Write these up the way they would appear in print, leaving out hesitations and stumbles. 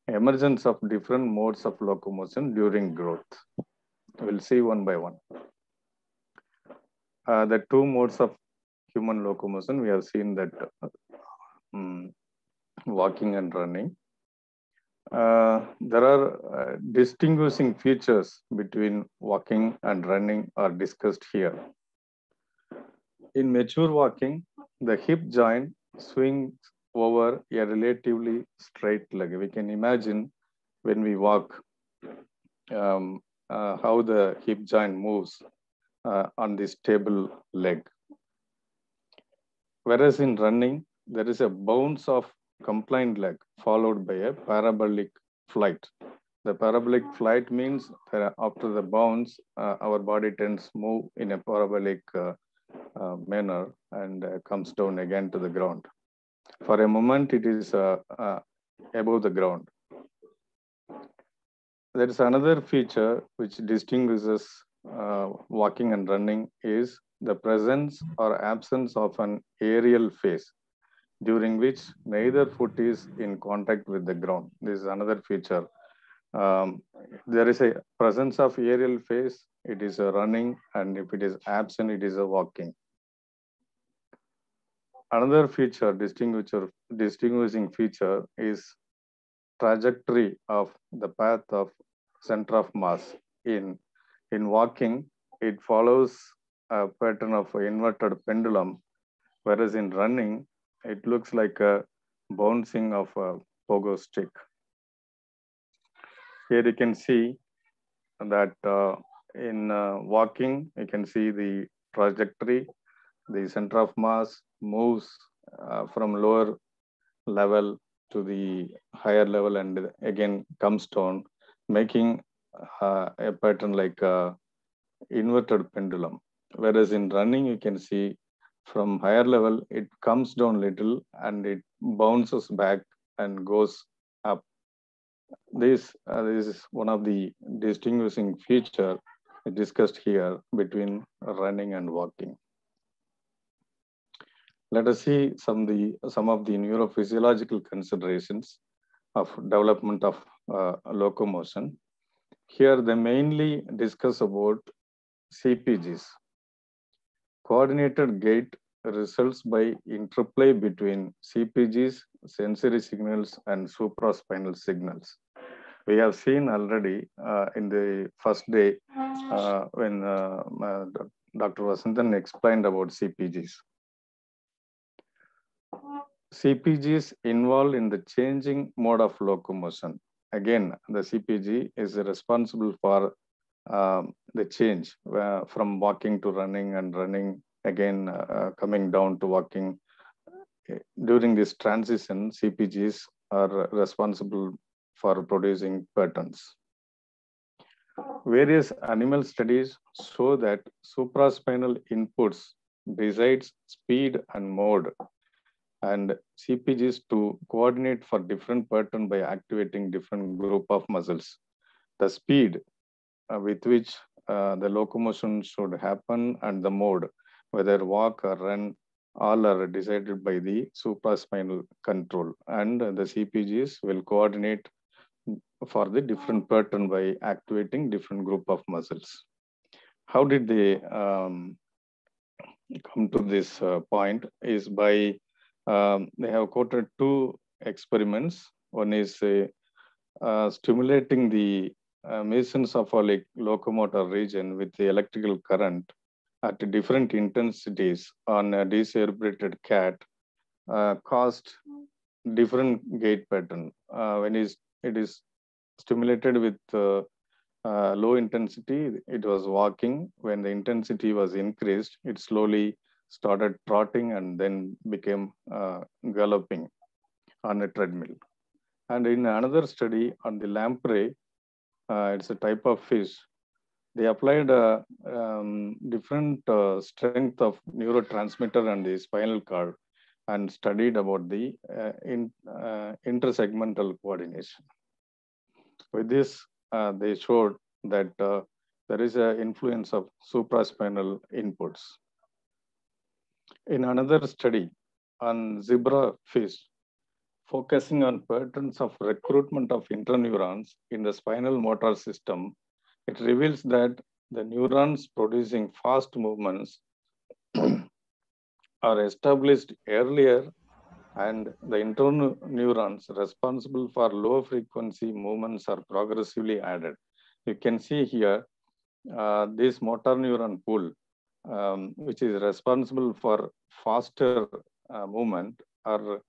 emergence of different modes of locomotion during growth. We'll see one by one. The two modes of human locomotion, we have seen that um, walking and running. There are distinguishing features between walking and running are discussed here. In mature walking, the hip joint swings over a relatively straight leg. We can imagine when we walk how the hip joint moves on this stable leg. Whereas in running, there is a bounce of compliant leg followed by a parabolic flight. The parabolic flight means that after the bounce, our body tends to move in a parabolic manner and comes down again to the ground. For a moment, it is above the ground. There is another feature which distinguishes walking and running is the presence or absence of an aerial phase during which neither foot is in contact with the ground. This is another feature. There is a presence of aerial phase, it is a running, and if it is absent, it is a walking. Another feature, distinguishing feature is trajectory of the path of center of mass. In walking, it follows a pattern of inverted pendulum, whereas in running, it looks like a bouncing of a pogo stick. Here you can see that in walking, you can see the trajectory, the center of mass moves from lower level to the higher level and again comes down, making a pattern like inverted pendulum. Whereas in running, you can see from higher level, it comes down little and it bounces back and goes up. This is one of the distinguishing feature discussed here between running and walking. Let us see some of the neurophysiological considerations of development of locomotion. Here, they mainly discuss about CPGs. Coordinated gait results by interplay between CPGs, sensory signals, and supraspinal signals. We have seen already in the first day when Dr. Vasantan explained about CPGs. CPGs involved in the changing mode of locomotion. Again, the CPG is responsible for the change from walking to running and running again coming down to walking. During this transition, CPGs are responsible for producing patterns. Various animal studies show that supraspinal inputs decides speed and mode, and CPGs to coordinate for different pattern by activating different group of muscles. The speed with which the locomotion should happen and the mode, whether walk or run, all are decided by the supraspinal control, and the CPGs will coordinate for the different pattern by activating different group of muscles. How did they come to this point is by they have quoted two experiments. One is stimulating the mesencephalic locomotor region with the electrical current at different intensities on a decerebrated cat caused different gait pattern. When it is stimulated with low intensity, it was walking. When the intensity was increased, it slowly started trotting and then became galloping on a treadmill. And in another study on the lamprey, it's a type of fish, they applied a different strength of neurotransmitter and the spinal cord and studied about the intersegmental coordination. With this, they showed that there is an influence of supraspinal inputs. In another study on zebra fish, focusing on patterns of recruitment of interneurons in the spinal motor system, it reveals that the neurons producing fast movements are established earlier and the interneurons responsible for low frequency movements are progressively added. You can see here this motor neuron pool, which is responsible for faster movement, are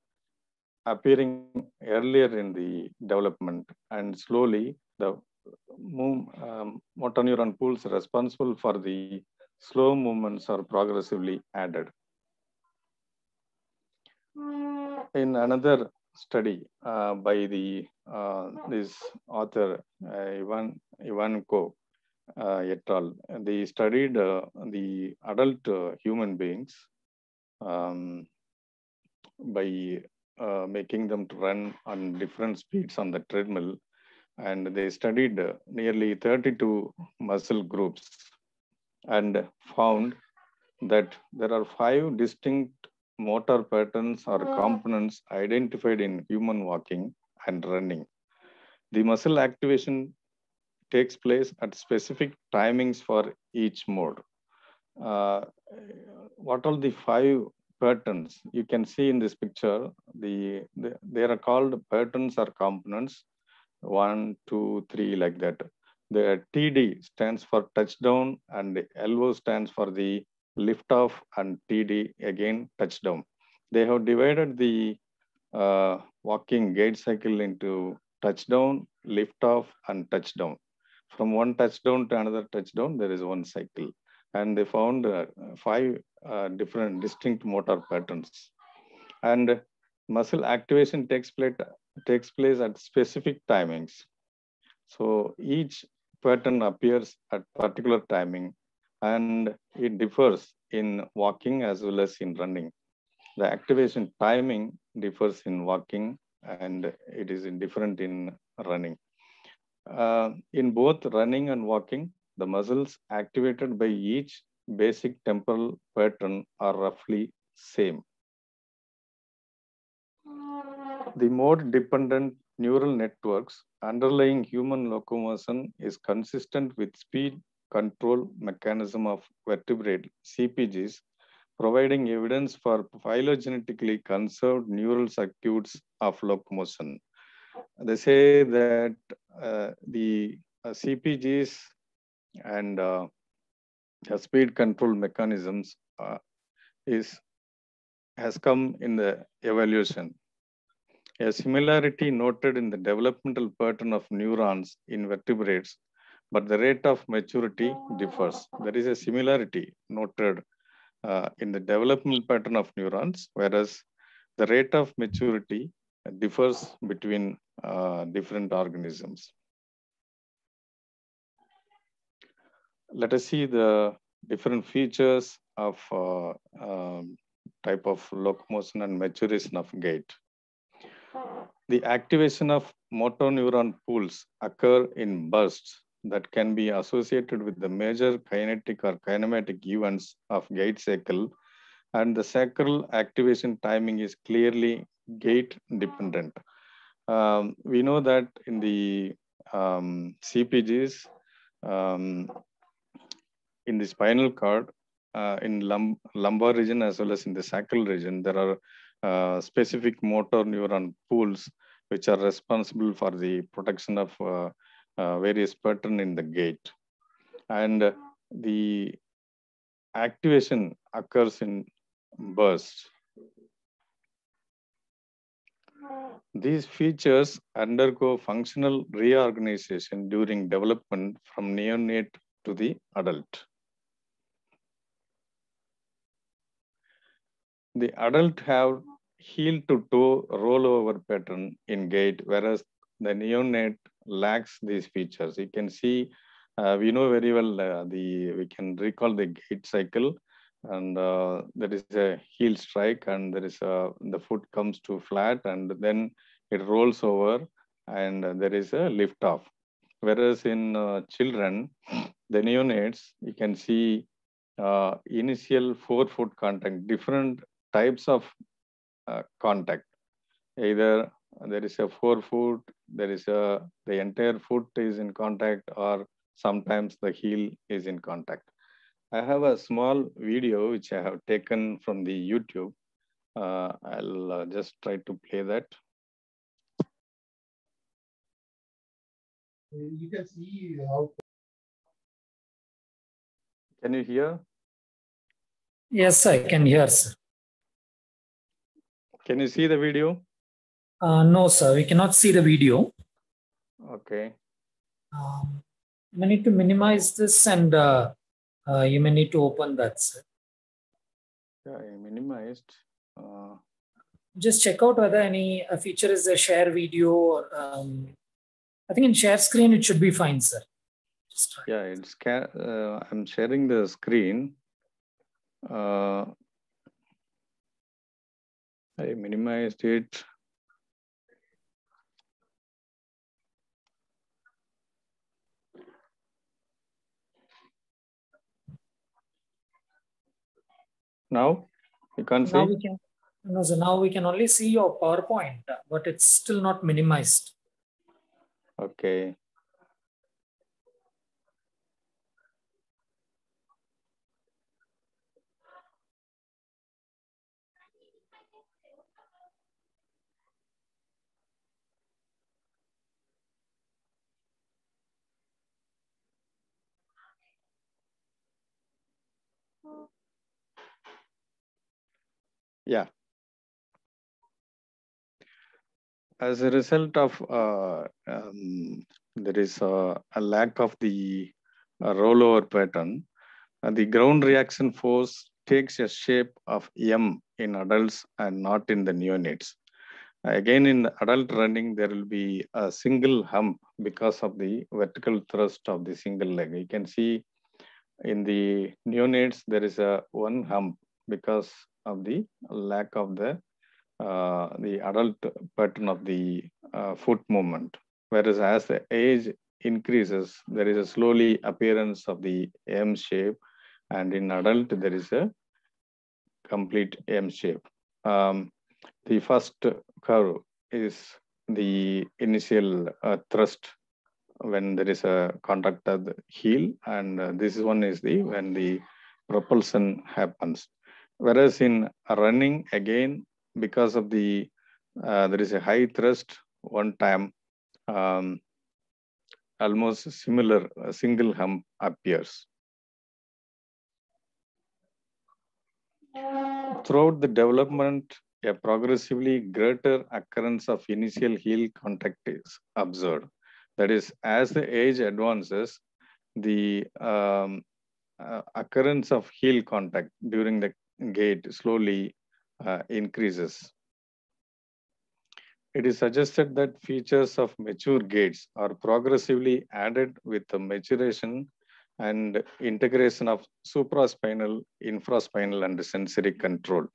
appearing earlier in the development, and slowly the motor neuron pools responsible for the slow movements are progressively added. In another study by this author Ivanko et al., they studied the adult human beings by making them to run on different speeds on the treadmill, and they studied nearly 32 muscle groups and found that there are 5 distinct motor patterns or components identified in human walking and running. The muscle activation takes place at specific timings for each mode. What are the 5 patterns? You can see in this picture, they are called patterns or components, 1, 2, 3, like that. The TD stands for touchdown, and LO stands for the lift off, and TD again touchdown. They have divided the walking gait cycle into touchdown, lift off, and touchdown. From one touchdown to another touchdown, there is one cycle. And they found 5 different distinct motor patterns. And muscle activation takes place at specific timings. So each pattern appears at particular timing, and it differs in walking as well as in running. The activation timing differs in walking, and it is different in running. In both running and walking, the muscles activated by each basic temporal pattern are roughly same. The mode-dependent neural networks underlying human locomotion is consistent with speed control mechanism of vertebrate CPGs, providing evidence for phylogenetically conserved neural circuits of locomotion. They say that the CPGs and speed control mechanisms has come in the evolution. A similarity noted in the developmental pattern of neurons in vertebrates, but the rate of maturity differs. There is a similarity noted in the development pattern of neurons, whereas the rate of maturity differs between different organisms. Let us see the different features of type of locomotion and maturation of gait. The activation of motor neuron pools occur in bursts that can be associated with the major kinetic or kinematic events of gait cycle, and the sacral activation timing is clearly gait dependent. We know that in the CPGs, in the spinal cord, in lumbar region as well as in the sacral region, there are specific motor neuron pools which are responsible for the protection of various pattern in the gait. And the activation occurs in bursts. These features undergo functional reorganization during development from neonate to the adult. The adult have heel to toe rollover pattern in gait, whereas the neonate lacks these features. You can see, we know very well we can recall the gait cycle, and there is a heel strike, and there is the foot comes to flat, and then it rolls over, and there is a lift off. Whereas in children, the neonates, you can see initial forefoot contact, different types of contact. Either there is a forefoot, there is the entire foot is in contact, or sometimes the heel is in contact. I have a small video which I have taken from the YouTube. I'll just try to play that. You can see how. Can you hear? Yes, I can hear, sir. Can you see the video? No, sir, we cannot see the video. Okay. You may need to minimize this, and you may need to open that, sir. Yeah, I minimized. Just check out whether any feature is a share video. Or, I think in share screen it should be fine, sir. Just try. Yeah, it's I'm sharing the screen. I minimized it. Now you can't see. Now we can. No, so now we can only see your PowerPoint, but it's still not minimized. Okay. Yeah. As a result of there is a lack of the rollover pattern, the ground reaction force takes a shape of M in adults and not in the neonates. Again, in adult running, there will be a single hump because of the vertical thrust of the single leg. You can see in the neonates, there is a one hump because of the lack of the adult pattern of the foot movement. Whereas as the age increases, there is a slowly appearance of the M shape, and in adult, there is a complete M shape. The first curve is the initial thrust when there is a contact of the heel, and this one is the when the propulsion happens. Whereas in running, again, because of the there is a high thrust one time, almost similar single hump appears. Throughout the development, a progressively greater occurrence of initial heel contact is observed. That is, as the age advances, the occurrence of heel contact during the gait slowly increases. It is suggested that features of mature gaits are progressively added with the maturation and integration of supraspinal, infraspinal, and sensory control.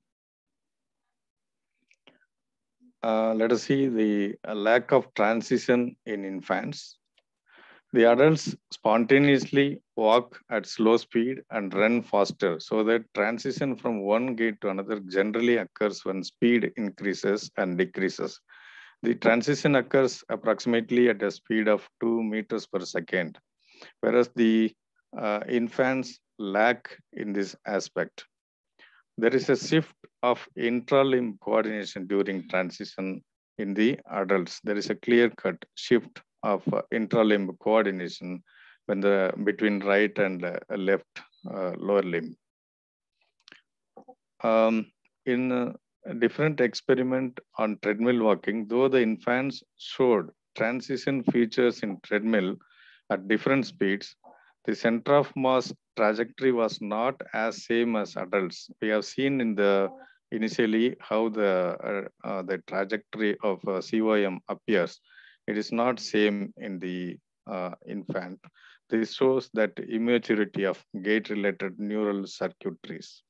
Let us see the lack of transition in infants. The adults spontaneously walk at slow speed and run faster, so that transition from one gait to another generally occurs when speed increases and decreases. The transition occurs approximately at a speed of 2 meters per second, whereas the infants lack in this aspect. There is a shift of intra-limb coordination during transition in the adults. There is a clear-cut shift of intra-limb coordination when between right and left lower limb. In a different experiment on treadmill walking, though the infants showed transition features in treadmill at different speeds, the center of mass trajectory was not as same as adults. We have seen in the initially how the trajectory of COM appears. It is not same in the infant. This shows that immaturity of gait-related neural circuitries.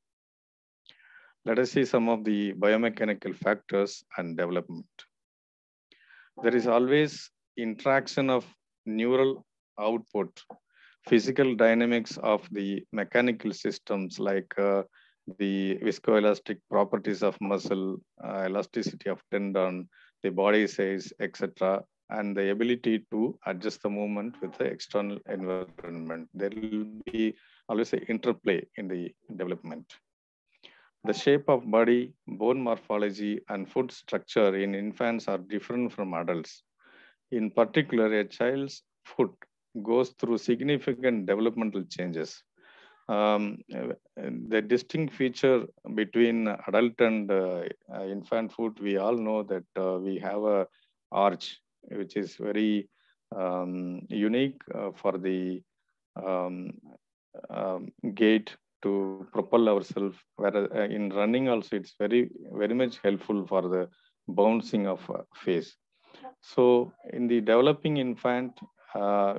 Let us see some of the biomechanical factors and development. There is always interaction of neural output, physical dynamics of the mechanical systems like the viscoelastic properties of muscle, elasticity of tendon, the body size, etc., and the ability to adjust the movement with the external environment. There will be always an interplay in the development. The shape of body, bone morphology, and foot structure in infants are different from adults. In particular, a child's foot goes through significant developmental changes. The distinct feature between adult and infant foot, we all know that we have a arch, which is very unique for the gait to propel ourselves. Whereas in running also, it's very much helpful for the bouncing of face. So in the developing infant,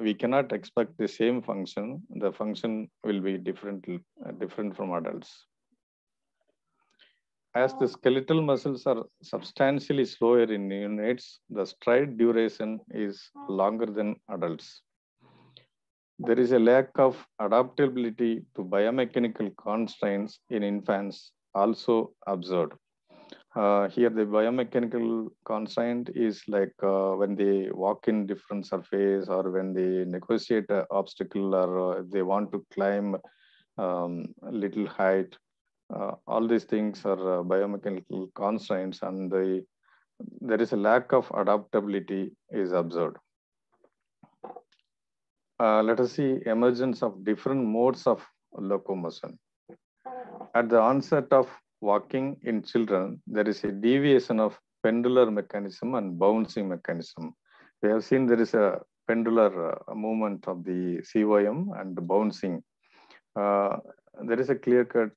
we cannot expect the same function. The function will be different from adults. As the skeletal muscles are substantially slower in neonates, the stride duration is longer than adults. There is a lack of adaptability to biomechanical constraints in infants also observed. Here the biomechanical constraint is like when they walk in different surface, or when they negotiate an obstacle, or they want to climb little height. All these things are biomechanical constraints, and there is a lack of adaptability is observed. Let us see emergence of different modes of locomotion. At the onset of walking in children, there is a deviation of pendular mechanism and bouncing mechanism. We have seen there is a pendular movement of the COM and the bouncing. There is a clear-cut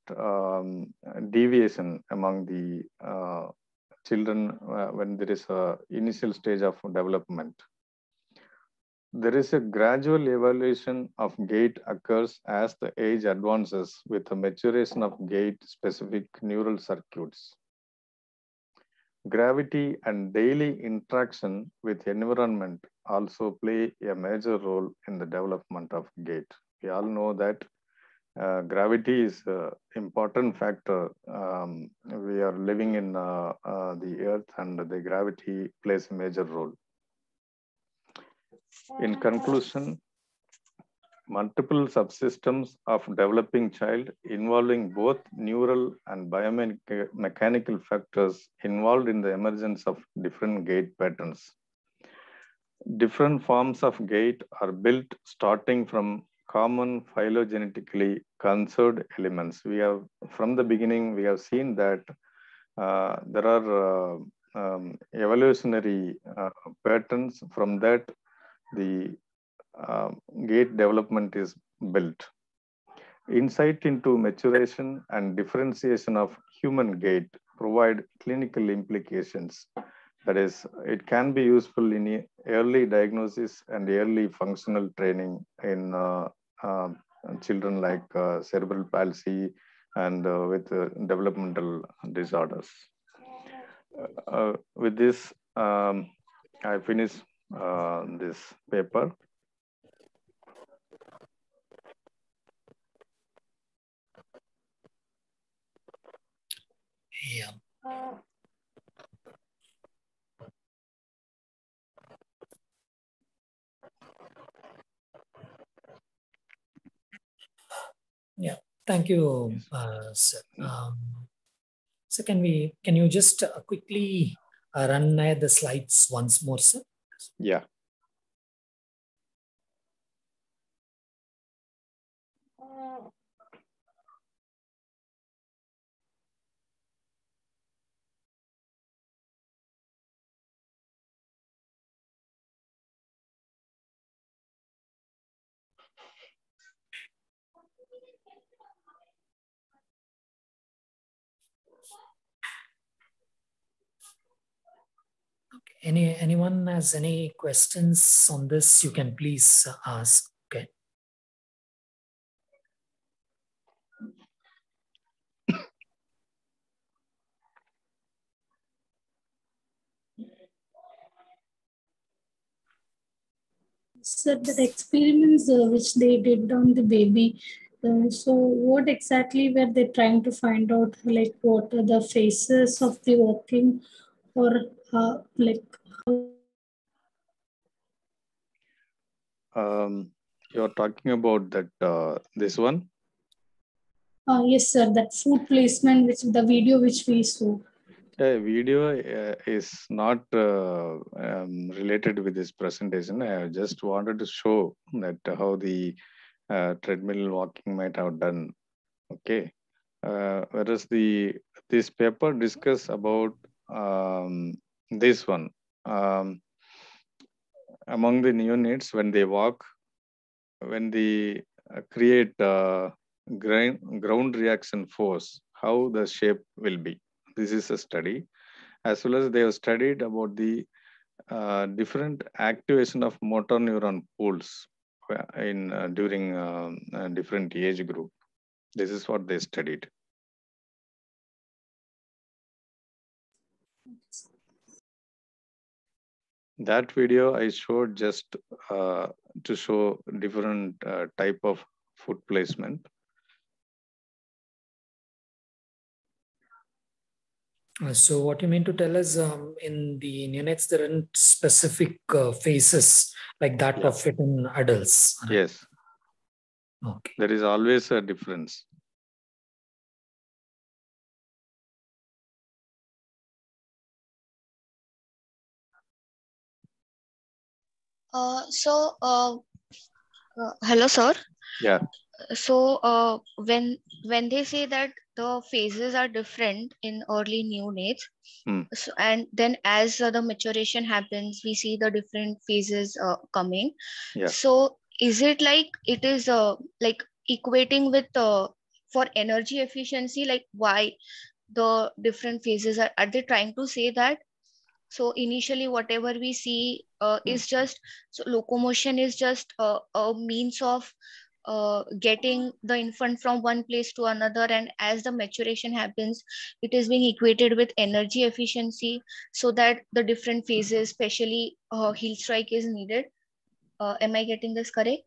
deviation among the children when there is an initial stage of development. There is a gradual evolution of gait occurs as the age advances with the maturation of gait-specific neural circuits. Gravity and daily interaction with environment also play a major role in the development of gait. We all know that gravity is an important factor. We are living in the earth, and the gravity plays a major role. In conclusion, multiple subsystems of developing child involving both neural and biomechanical factors involved in the emergence of different gait patterns. Different forms of gait are built starting from common phylogenetically conserved elements. We have, from the beginning, we have seen that there are evolutionary patterns. From that, the gait development is built. Insight into maturation and differentiation of human gait provide clinical implications. That is, it can be useful in early diagnosis and early functional training in children like cerebral palsy and with developmental disorders. With this, I finish this paper. Yeah. Yeah. Thank you, sir. So can you just quickly run the slides once more, sir? Yeah. Anyone has any questions on this, you can please ask. Okay. So the experiments which they did on the baby, so what exactly were they trying to find out? Like what are the phases of the walking, or like You're talking about that this one? yes, sir, that food placement, which the video which we saw. Video is not related with this presentation. I just wanted to show that how the treadmill walking might have done. Okay. Whereas this paper discuss about this one. Among the neonates, when they walk, when they create ground reaction force, how the shape will be. This is a study. As well as they have studied about the different activation of motor neuron pools in during different age group. This is what they studied. That video I showed just to show different type of food placement. So what you mean to tell us, in the neonates, there aren't specific phases like that Yeah. of it in adults. Right? Yes. Okay. There is always a difference. Hello, sir. Yeah. So when they say that the phases are different in early neonates, so, and then as the maturation happens, we see the different phases coming. Yeah. So is it like it is like equating with for energy efficiency? Like why the different phases are they trying to say that? So initially, whatever we see is just, so locomotion is just a means of getting the infant from one place to another, and as the maturation happens, it is being equated with energy efficiency, so that the different phases, especially heel strike, is needed. Am I getting this correct?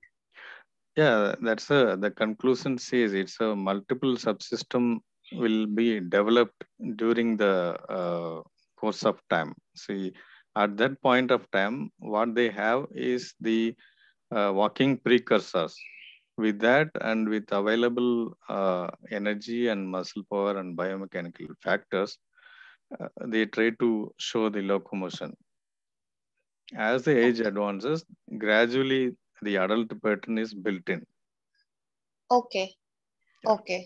Yeah, that's the conclusion says it's a multiple subsystem will be developed during the course of time. See, at that point of time, what they have is the walking precursors. With that and with available energy and muscle power and biomechanical factors, they try to show the locomotion. As the age advances, gradually the adult pattern is built in. Okay. Yeah. Okay.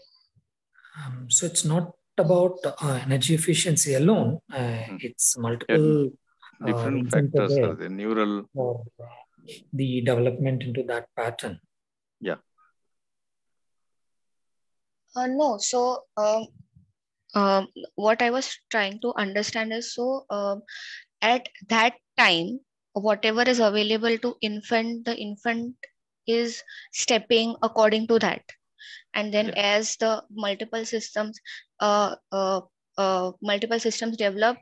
So it's not about energy efficiency alone. It's multiple different reasons factors are there are the neural for the development into that pattern. Yeah. No. So what I was trying to understand is, so at that time, whatever is available to infant, the infant is stepping according to that, and then as the multiple systems develop,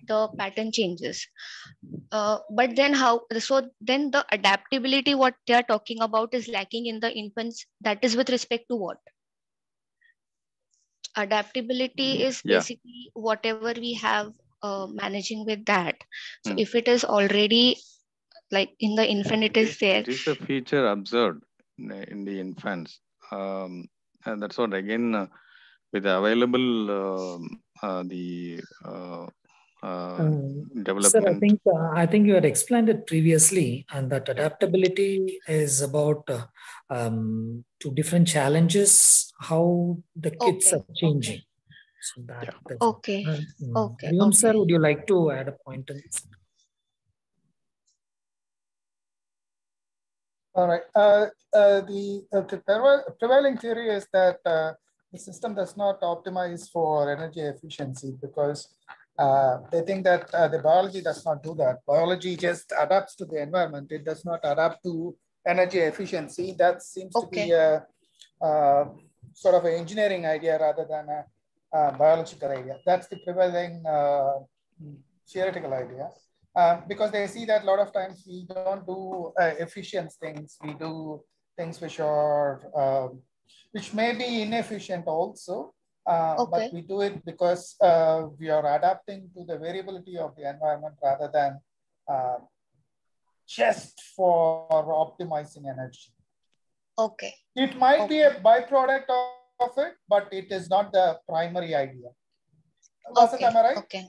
the pattern changes. But then how, so then the adaptability what they are talking about is lacking in the infants. That is with respect to what? Adaptability is basically whatever we have managing with that. So if it is already like in the infant, it is there. It is a feature observed in the infants. And that's what again with the available development. Sir, I think you had explained it previously, and that adaptability is about two different challenges, how the kids are changing. Okay. So that's okay. Hariom sir, would you like to add a point on this? All right. The prevailing theory is that the system does not optimize for energy efficiency because they think that the biology does not do that. Biology just adapts to the environment. It does not adapt to energy efficiency. That seems to be a sort of an engineering idea rather than a biological idea. That's the prevailing theoretical idea. Because they see that a lot of times we don't do efficient things. We do things which are which may be inefficient also, But we do it because we are adapting to the variability of the environment rather than just for optimizing energy. Okay. It might be a byproduct of it, but it is not the primary idea. Okay. Am I right? Okay.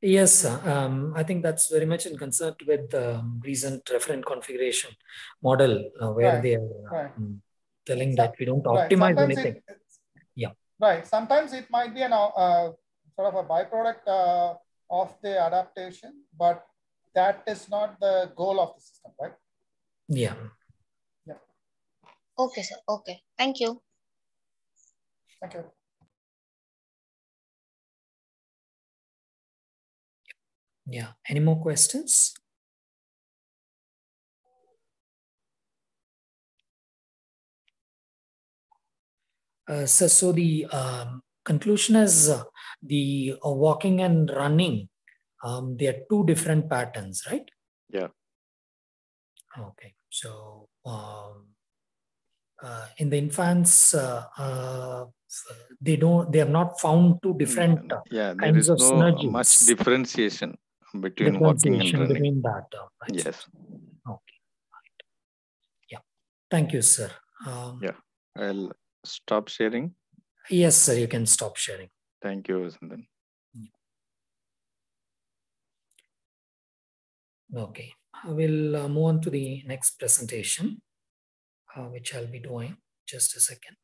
Yes, I think that's very much in concern with the recent referent configuration model where they are telling that we don't optimize anything. Right. Sometimes it might be an sort of a byproduct of the adaptation, but that is not the goal of the system, right? Yeah. Okay, sir. Okay. Thank you. Thank you. Yeah. Any more questions? So the conclusion is the walking and running. They are two different patterns, right? Yeah. Okay. So in the infants, they have not found two different kinds of synergies. Much differentiation between walking and running. Between that, right? Yes. Okay. Right. Yeah. Thank you, sir. Yeah. I'll stop sharing. Yes, sir. You can stop sharing. Thank you, Sandhan. Okay. I will move on to the next presentation, which I'll be doing. Just a second.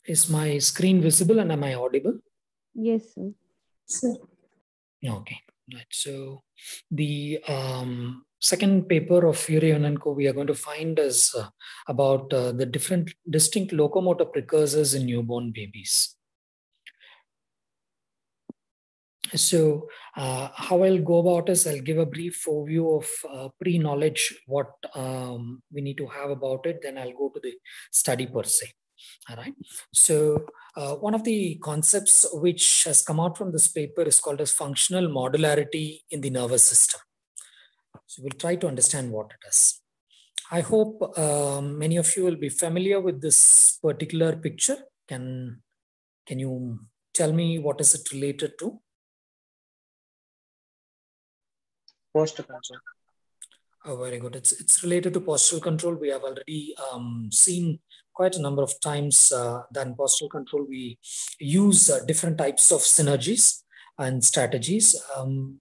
Is my screen visible and am I audible? Yes, sir. Sir. Okay. Right. So the second paper of Fury and Co. we are going to find is about the distinct locomotor precursors in newborn babies. So how I'll go about is I'll give a brief overview of pre-knowledge, what we need to have about it. Then I'll go to the study per se. All right. So one of the concepts which has come out from this paper is called as functional modularity in the nervous system. So we'll try to understand what it is. I hope many of you will be familiar with this particular picture. Can you tell me what is it related to? Posture control. Oh, very good. It's related to postural control. We have already seen quite a number of times that in postural control, we use different types of synergies and strategies.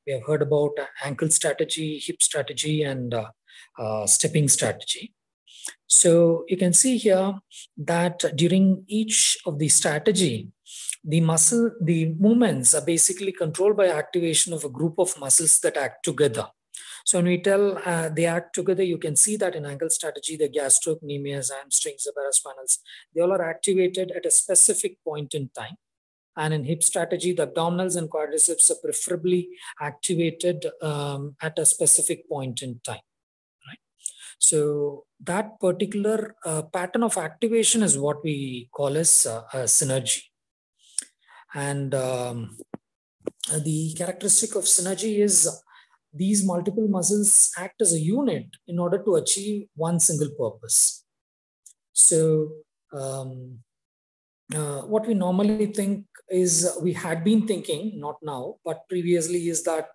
We have heard about ankle strategy, hip strategy, and stepping strategy. So you can see here that during each of the strategy, the movements are basically controlled by activation of a group of muscles that act together. So when we tell they act together, you can see that in ankle strategy, the gastrocnemius, hamstrings, the paraspinals, they all are activated at a specific point in time. And in hip strategy, the abdominals and quadriceps are preferably activated at a specific point in time. Right? So that particular pattern of activation is what we call as a synergy. And the characteristic of synergy is these multiple muscles act as a unit in order to achieve one single purpose. So what we normally think is, we had been thinking, not now, but previously, is that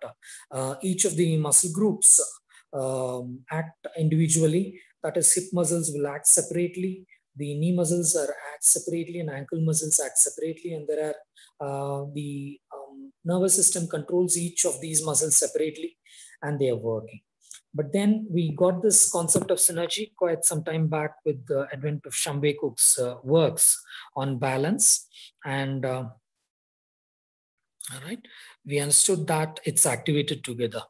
each of the muscle groups act individually. That is, hip muscles will act separately, the knee muscles act separately, and ankle muscles act separately, and there are the nervous system controls each of these muscles separately, and they are working. But then we got this concept of synergy quite some time back with the advent of Shambhekuk's works on balance. And all right, we understood that it's activated together.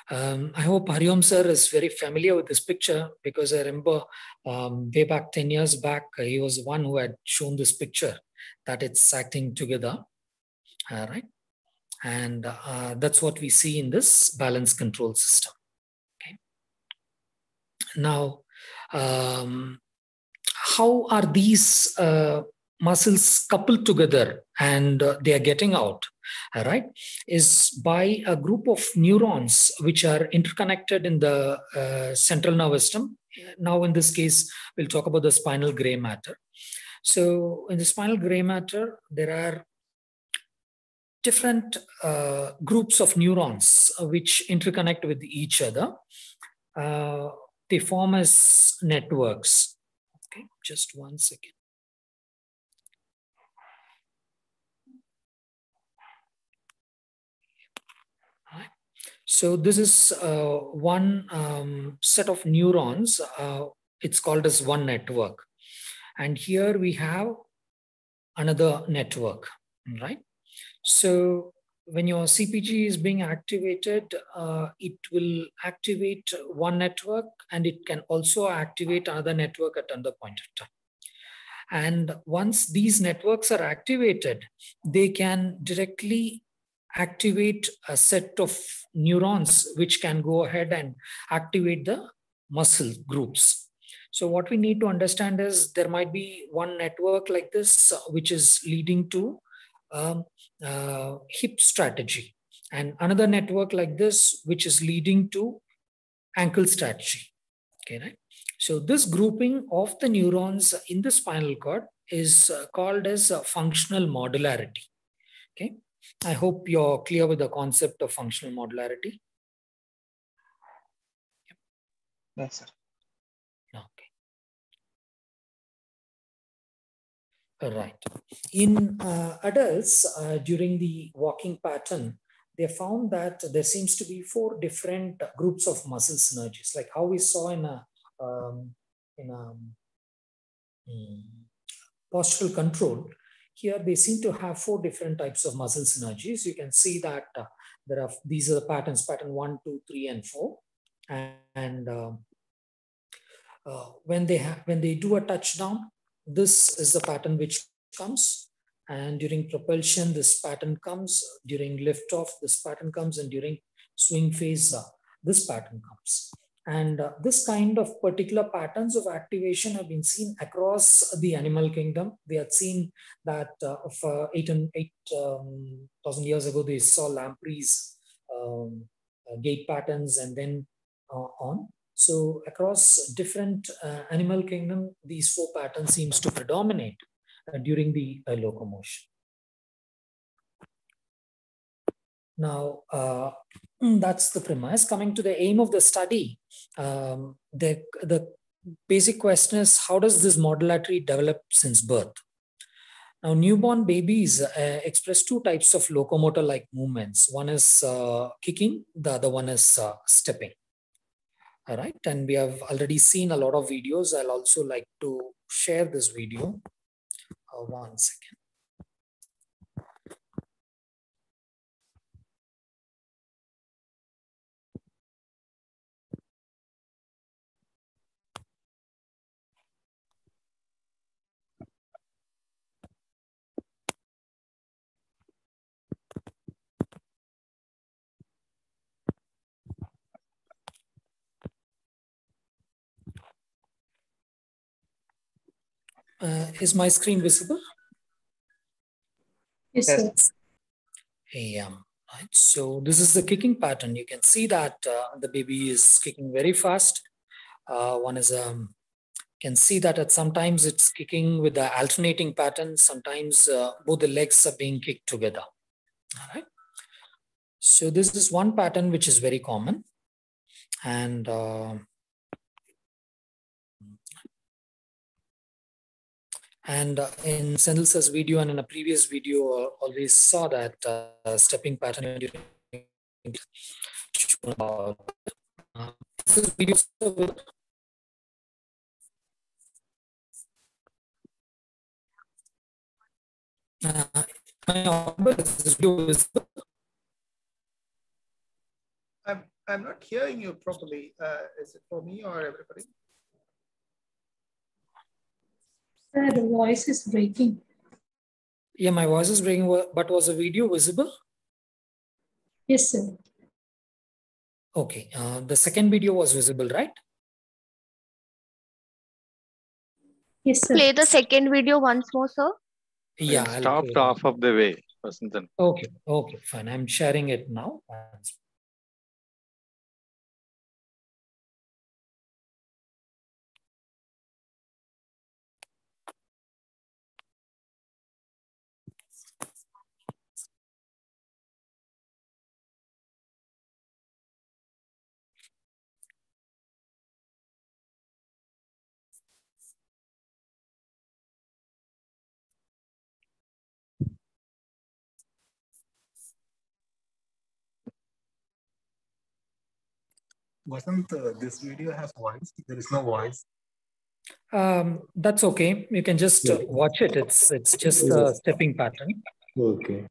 I hope Hariom sir is very familiar with this picture, because I remember way back 10 years back, he was the one who had shown this picture, that it's acting together. All right. And that's what we see in this balance control system. Okay. Now, how are these muscles coupled together and they are getting out, all right, is by a group of neurons which are interconnected in the central nervous system. Now, in this case, we'll talk about the spinal gray matter. So in the spinal gray matter, there are different groups of neurons which interconnect with each other. They form as networks. Okay, just 1 second. All right. So this is one set of neurons. It's called as one network. And here we have another network, right? So when your CPG is being activated, it will activate one network and it can also activate another network at another point of time. And once these networks are activated, they can directly activate a set of neurons which can go ahead and activate the muscle groups. So what we need to understand is there might be one network like this, which is leading to hip strategy, and another network like this, which is leading to ankle strategy. Okay, right? So this grouping of the neurons in the spinal cord is called as functional modularity. Okay, I hope you're clear with the concept of functional modularity. Yes, sir. Okay. All right. In adults, during the walking pattern, they found that there seems to be 4 different groups of muscle synergies, like how we saw in a postural control. Here, they seem to have 4 different types of muscle synergies. You can see that these are the patterns, pattern 1, 2, 3, and 4. And when they do a touchdown, this is the pattern which comes. And during propulsion, this pattern comes. During liftoff, this pattern comes. And during swing phase, this pattern comes. And this kind of particular patterns of activation have been seen across the animal kingdom. We had seen that of 8,000 years ago, they saw lampreys gait patterns and then on. So across different animal kingdom, these 4 patterns seems to predominate during the locomotion. Now, that's the premise. Coming to the aim of the study, the basic question is, how does this modularity develop since birth? Now, newborn babies express 2 types of locomotor-like movements. One is kicking, the other one is stepping. All right, and we have already seen a lot of videos. I'll also like to share this video. 1 second. Is my screen visible? Yes, sir. Yeah. Right. So this is the kicking pattern. You can see that the baby is kicking very fast. One is can see that at sometimes it's kicking with the alternating pattern. Sometimes both the legs are being kicked together. All right. So this is one pattern which is very common, and in Sendil's video and in a previous video, always saw that stepping pattern during this video. I'm not hearing you properly. Is it for me or everybody? Sir, the voice is breaking. Yeah, my voice is breaking, but was the video visible? Yes, sir. Okay, the second video was visible, right? Yes, sir. Play the second video once more, sir. Yeah, It I'll stopped play it. half of the way, Vasantan. Okay, okay, fine. I'm sharing it now. Wasn't this video has voice? There is no voice. That's okay. You can just watch it. It's just a stepping pattern. Okay.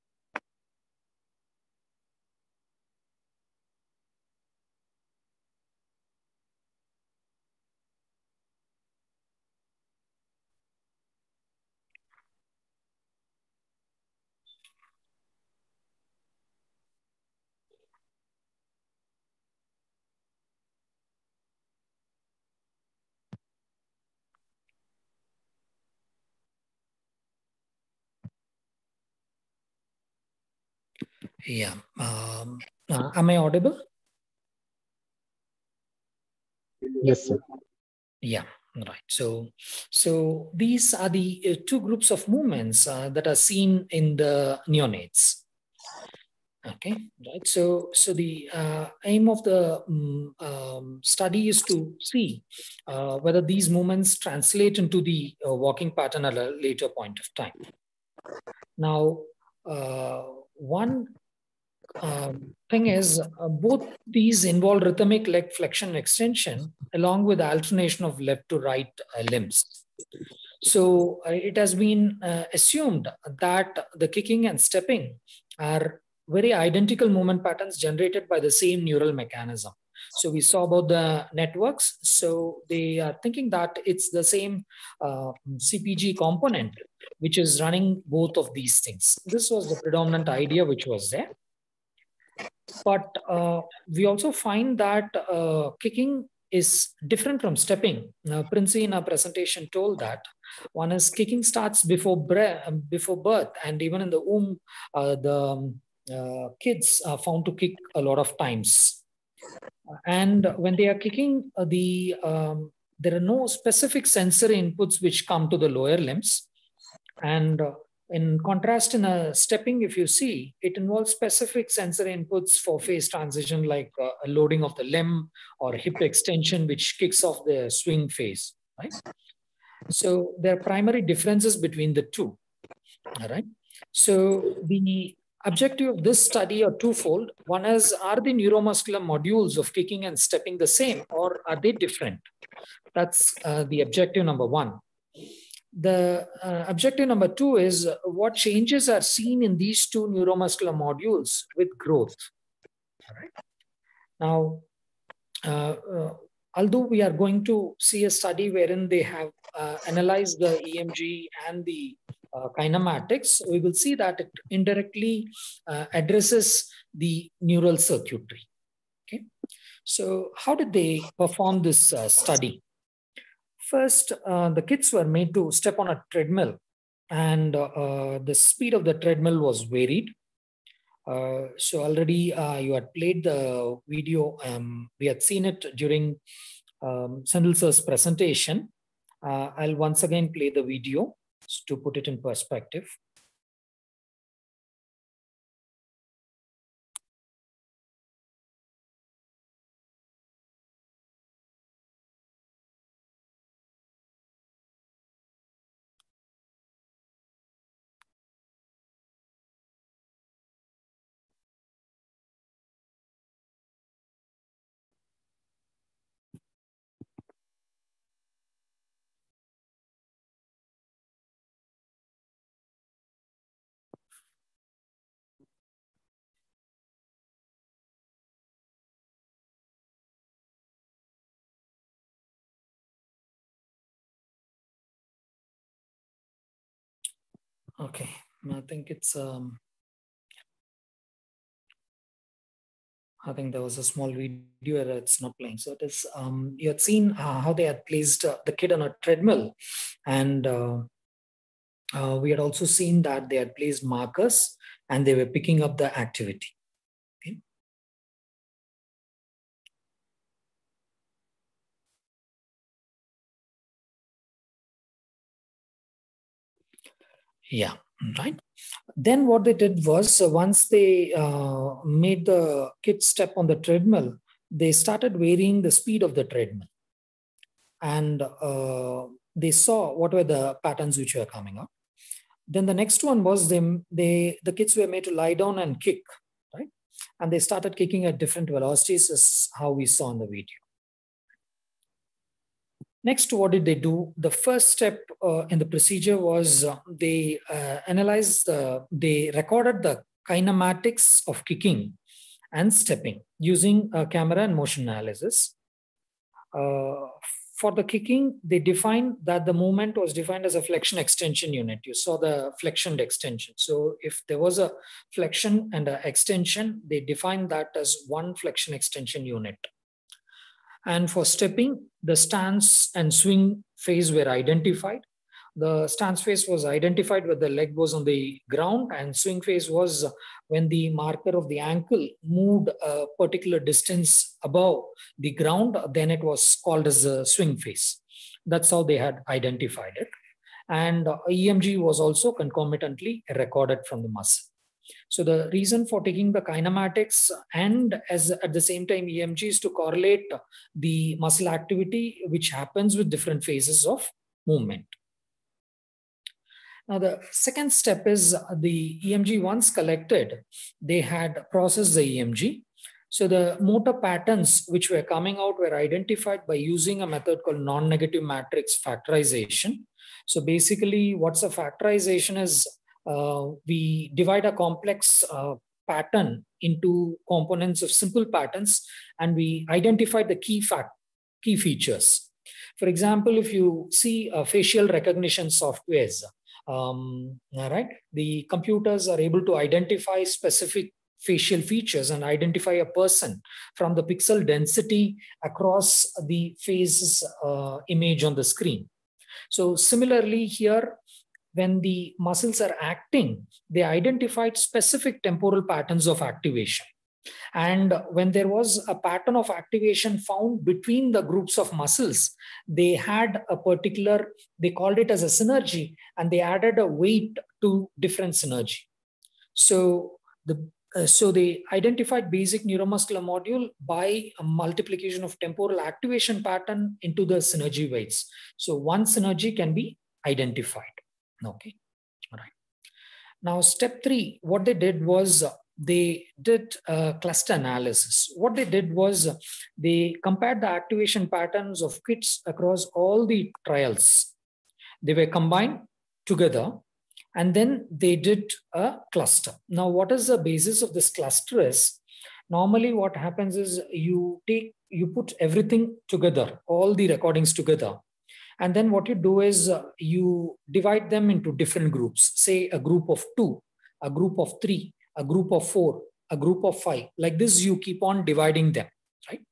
Yeah. Am I audible? Yes, sir. Yeah. Right. So these are the two groups of movements that are seen in the neonates. Okay, right. So the aim of the study is to see whether these movements translate into the walking pattern at a later point of time. Now, one thing is both these involve rhythmic leg flexion and extension along with alternation of left to right limbs. So it has been assumed that the kicking and stepping are very identical movement patterns generated by the same neural mechanism. So we saw about the networks. So they are thinking that it's the same CPG component which is running both of these things. This was the predominant idea which was there. But we also find that kicking is different from stepping. Princey in our presentation told that one is kicking starts before birth, and even in the womb, the kids are found to kick a lot of times. And when they are kicking, there are no specific sensory inputs which come to the lower limbs. And in contrast, in a stepping, if you see, it involves specific sensory inputs for phase transition, like a loading of the limb or hip extension, which kicks off the swing phase, right? So there are primary differences between the two, all right? So the objective of this study are twofold. One is, are the neuromuscular modules of kicking and stepping the same, or are they different? That's the objective number one. The objective number two is what changes are seen in these two neuromuscular modules with growth. All right. Now, although we are going to see a study wherein they have analyzed the EMG and the kinematics, we will see that it indirectly addresses the neural circuitry. Okay. So how did they perform this study? First, the kids were made to step on a treadmill, and the speed of the treadmill was varied. So already you had played the video. We had seen it during Sandil sir's presentation. I'll once again play the video to put it in perspective. Okay, I think it's I think there was a small video where it's not playing. So it is, you had seen how they had placed the kid on a treadmill, and we had also seen that they had placed markers and they were picking up the activity. Okay. Yeah, right. Then what they did was once they made the kid step on the treadmill, they started varying the speed of the treadmill. And they saw what were the patterns which were coming up. Then the next one was the kids were made to lie down and kick, right? And they started kicking at different velocities, as how we saw in the video. Next, what did they do? The first step in the procedure was they analyzed, they recorded the kinematics of kicking and stepping using camera and motion analysis. For the kicking, they defined that the movement was defined as a flexion extension unit. You saw the flexion extension. So if there was a flexion and an extension, they defined that as one flexion extension unit. And for stepping, the stance and swing phase were identified. The stance phase was identified when the leg was on the ground, and swing phase was when the marker of the ankle moved a particular distance above the ground, then it was called as a swing phase. That's how they had identified it. And EMG was also concomitantly recorded from the muscle. So the reason for taking the kinematics and at the same time EMG is to correlate the muscle activity which happens with different phases of movement. Now, the second step is the EMG once collected, they had processed the EMG. So the motor patterns which were coming out were identified by using a method called non-negative matrix factorization. So basically what's a factorization is we divide a complex pattern into components of simple patterns and we identify the key features. For example, if you see facial recognition softwares, right, the computers are able to identify specific facial features and identify a person from the pixel density across the face image on the screen. So similarly here, when the muscles are acting, they identified specific temporal patterns of activation. And when there was a pattern of activation found between the groups of muscles, they had a particular, they called it as a synergy, and they added a weight to different synergy. So they identified basic neuromuscular module by a multiplication of temporal activation pattern into the synergy weights. So one synergy can be identified. Okay, all right. Now, step 3, what they did was they did cluster analysis. What they did was they compared the activation patterns of kits across all the trials. They were combined together and then they did a cluster. Now, what is the basis of this cluster is, normally what happens is you put everything together, all the recordings together. And then what you do is you divide them into different groups, say a group of 2, a group of 3, a group of 4, a group of 5. Like this, you keep on dividing them, right?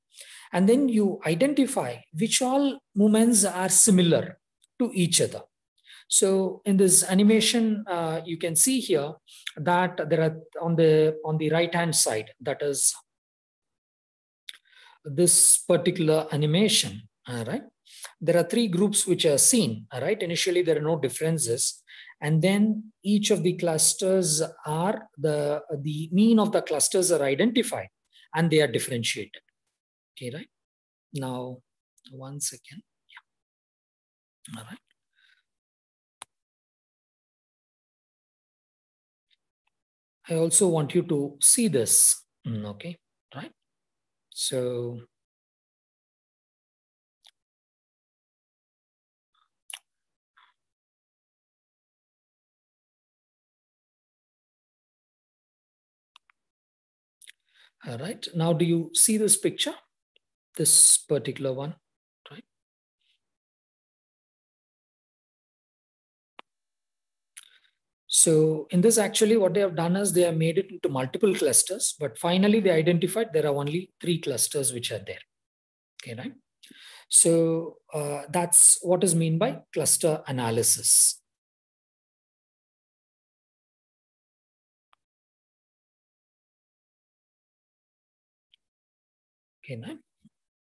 And then you identify which all movements are similar to each other. So in this animation, you can see here that there are on the right-hand side, that is this particular animation, right? There are 3 groups which are seen, right? Initially, there are no differences. And then each of the clusters are, the mean of the clusters are identified and they are differentiated. Okay, right? Now, one second. Yeah. All right. I also want you to see this. Okay, right? So, all right. Now, do you see this picture? This particular one, right? So in this, actually, what they have done is they have made it into multiple clusters, but finally they identified there are only 3 clusters which are there. Okay, right? So that's what is meant by cluster analysis. Okay, right?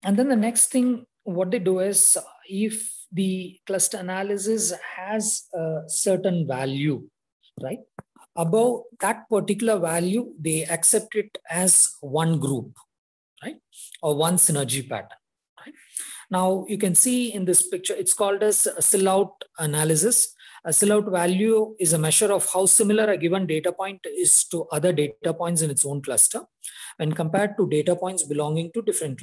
And then the next thing, what they do is, if the cluster analysis has a certain value, right? Above that particular value, they accept it as one group, right? Or one synergy pattern, right? Now you can see in this picture, it's called as a Silhouette analysis. A Silhouette value is a measure of how similar a given data point is to other data points in its own cluster when compared to data points belonging to different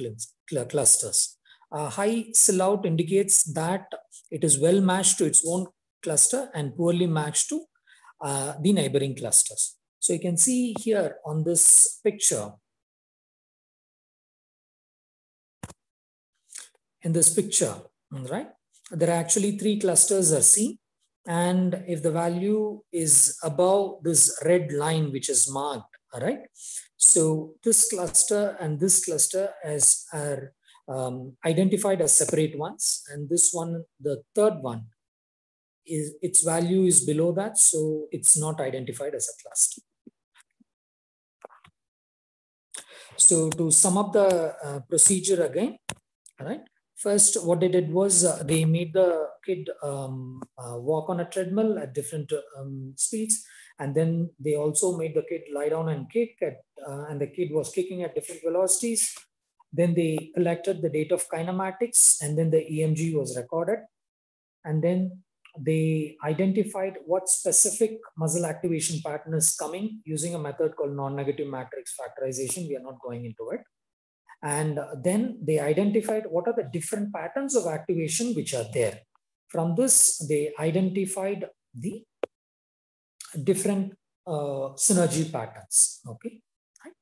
clusters. A high Silhouette indicates that it is well matched to its own cluster and poorly matched to the neighboring clusters. So you can see here on this picture, in this picture, right? There are actually 3 clusters are seen. And if the value is above this red line, which is marked, all right? So this cluster and this cluster are identified as separate ones. And this one, the third one, its value is below that. So it's not identified as a cluster. So to sum up the procedure again, all right? First, what they did was they made the kid walk on a treadmill at different speeds. And then they also made the kid lie down and kick, and the kid was kicking at different velocities. Then they collected the data of kinematics, and then the EMG was recorded. And then they identified what specific muscle activation pattern is coming using a method called non-negative matrix factorization. We are not going into it. And then they identified what are the different patterns of activation which are there. From this, they identified the different synergy patterns. Okay. Right.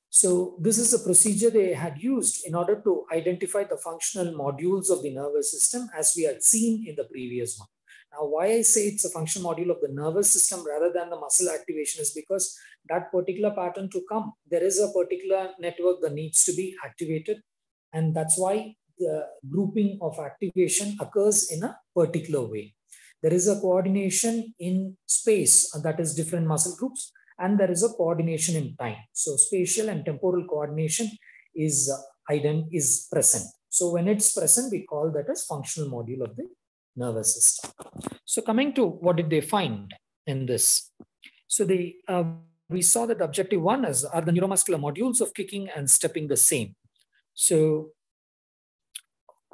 So this is a procedure they had used in order to identify the functional modules of the nervous system, as we had seen in the previous one. Now, why I say it's a functional module of the nervous system rather than the muscle activation is because that particular pattern to come, there is a particular network that needs to be activated. And that's why the grouping of activation occurs in a particular way. There is a coordination in space, that is different muscle groups, and there is a coordination in time. So spatial and temporal coordination is present. So when it's present, we call that as functional module of the nervous system. So coming to what did they find in this? So we saw that objective 1 is, are the neuromuscular modules of kicking and stepping the same? So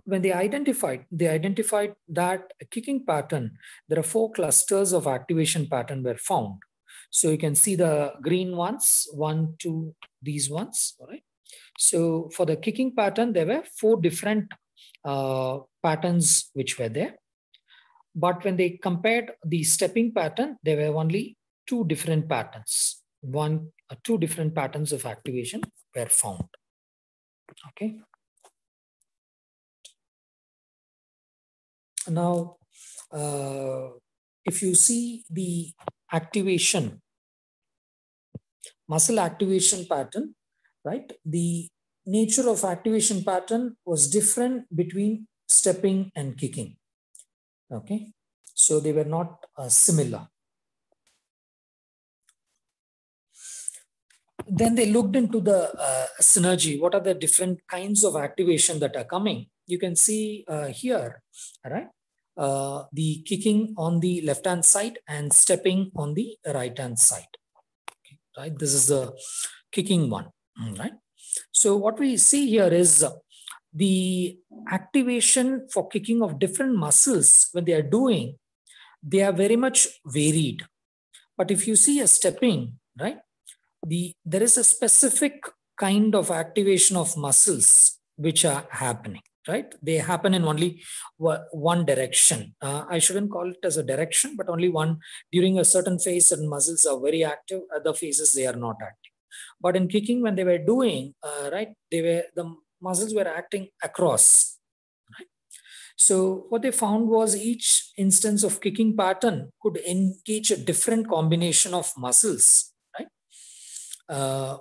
when they identified that a kicking pattern, there are 4 clusters of activation pattern were found. So you can see the green ones, 1, 2, these ones, all right? So for the kicking pattern, there were 4 different patterns which were there. But when they compared the stepping pattern, there were only 2 different patterns. 2 different patterns of activation were found. Okay. Now, if you see the activation, muscle activation pattern, right? The nature of activation pattern was different between stepping and kicking. Okay, so they were not similar. Then they looked into the synergy. What are the different kinds of activation that are coming? You can see here, right? The kicking on the left-hand side and stepping on the right-hand side. Okay, right? This is the kicking one, right? So what we see here is the activation for kicking of different muscles when they are doing, they are very much varied. But if you see a stepping, right, there is a specific kind of activation of muscles which are happening, right? They happen in only one direction. I shouldn't call it as a direction, but only one. During a certain phase, certain muscles are very active, other phases they are not active. But in kicking, when they were doing, right, the muscles were acting across, right? So what they found was each instance of kicking pattern could engage a different combination of muscles, right?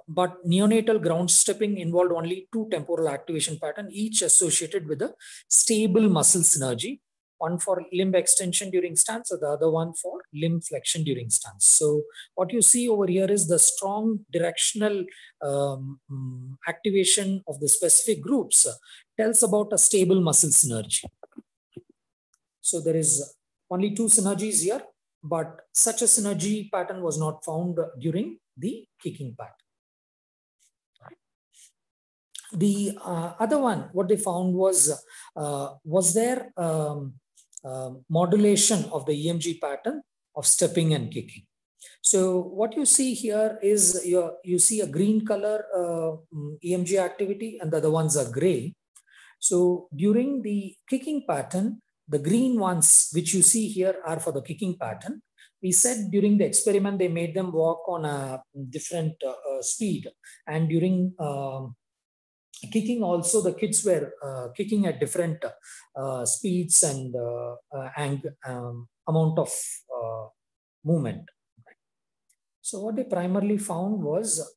But neonatal ground stepping involved only 2 temporal activation patterns, each associated with a stable muscle synergy, one for limb extension during stance, or the other one for limb flexion during stance. So what you see over here is the strong directional activation of the specific groups tells about a stable muscle synergy. So there is only 2 synergies here, but such a synergy pattern was not found during the kicking pattern. The other one, what they found was there modulation of the EMG pattern of stepping and kicking. So what you see here is you see a green color EMG activity, and the other ones are gray. So during the kicking pattern, the green ones which you see here are for the kicking pattern. We said during the experiment they made them walk on a different speed, and during kicking also the kids were kicking at different speeds and amount of movement. So what they primarily found was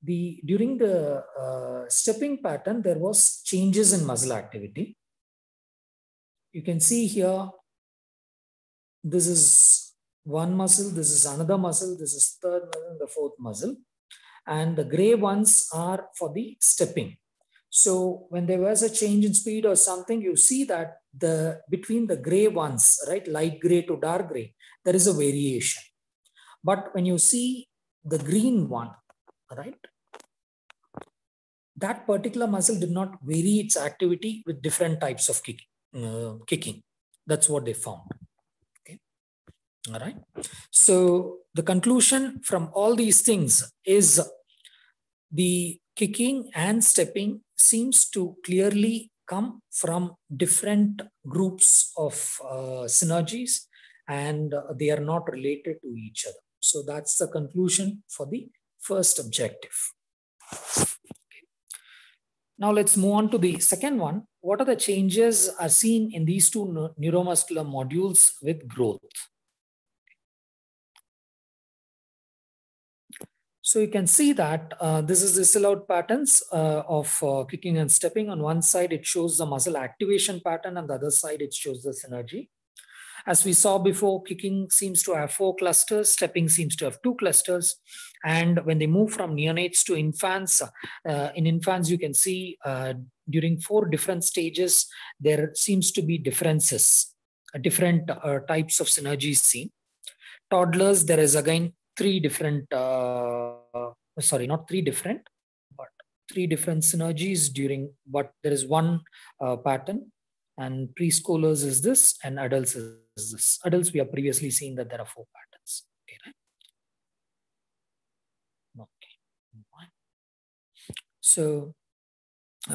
during the stepping pattern, there was changes in muscle activity. You can see here, this is one muscle, this is another muscle, this is third muscle, the fourth muscle, and the gray ones are for the stepping. So when there was a change in speed or something, you see that between the gray ones, right, light gray to dark gray, there is a variation. But when you see the green one, right, that particular muscle did not vary its activity with different types of kicking. That's what they found. Okay. All right. So the conclusion from all these things is the kicking and stepping seems to clearly come from different groups of synergies, and they are not related to each other. So that's the conclusion for the first objective. Okay. Now let's move on to the second one. What are the changes are seen in these 2 neuromuscular modules with growth? So you can see that this is the silhouette patterns of kicking and stepping. On one side, it shows the muscle activation pattern, and the other side, it shows the synergy. As we saw before, kicking seems to have 4 clusters, stepping seems to have 2 clusters. And when they move from neonates to infants, in infants, you can see during 4 different stages, there seems to be differences, different types of synergies seen. Toddlers, there is again 3 different, sorry, not 3 different, but 3 different synergies but there is one pattern. And preschoolers is this, and adults is this. Adults, we have previously seen that there are 4 patterns. Okay, right? Okay. So 2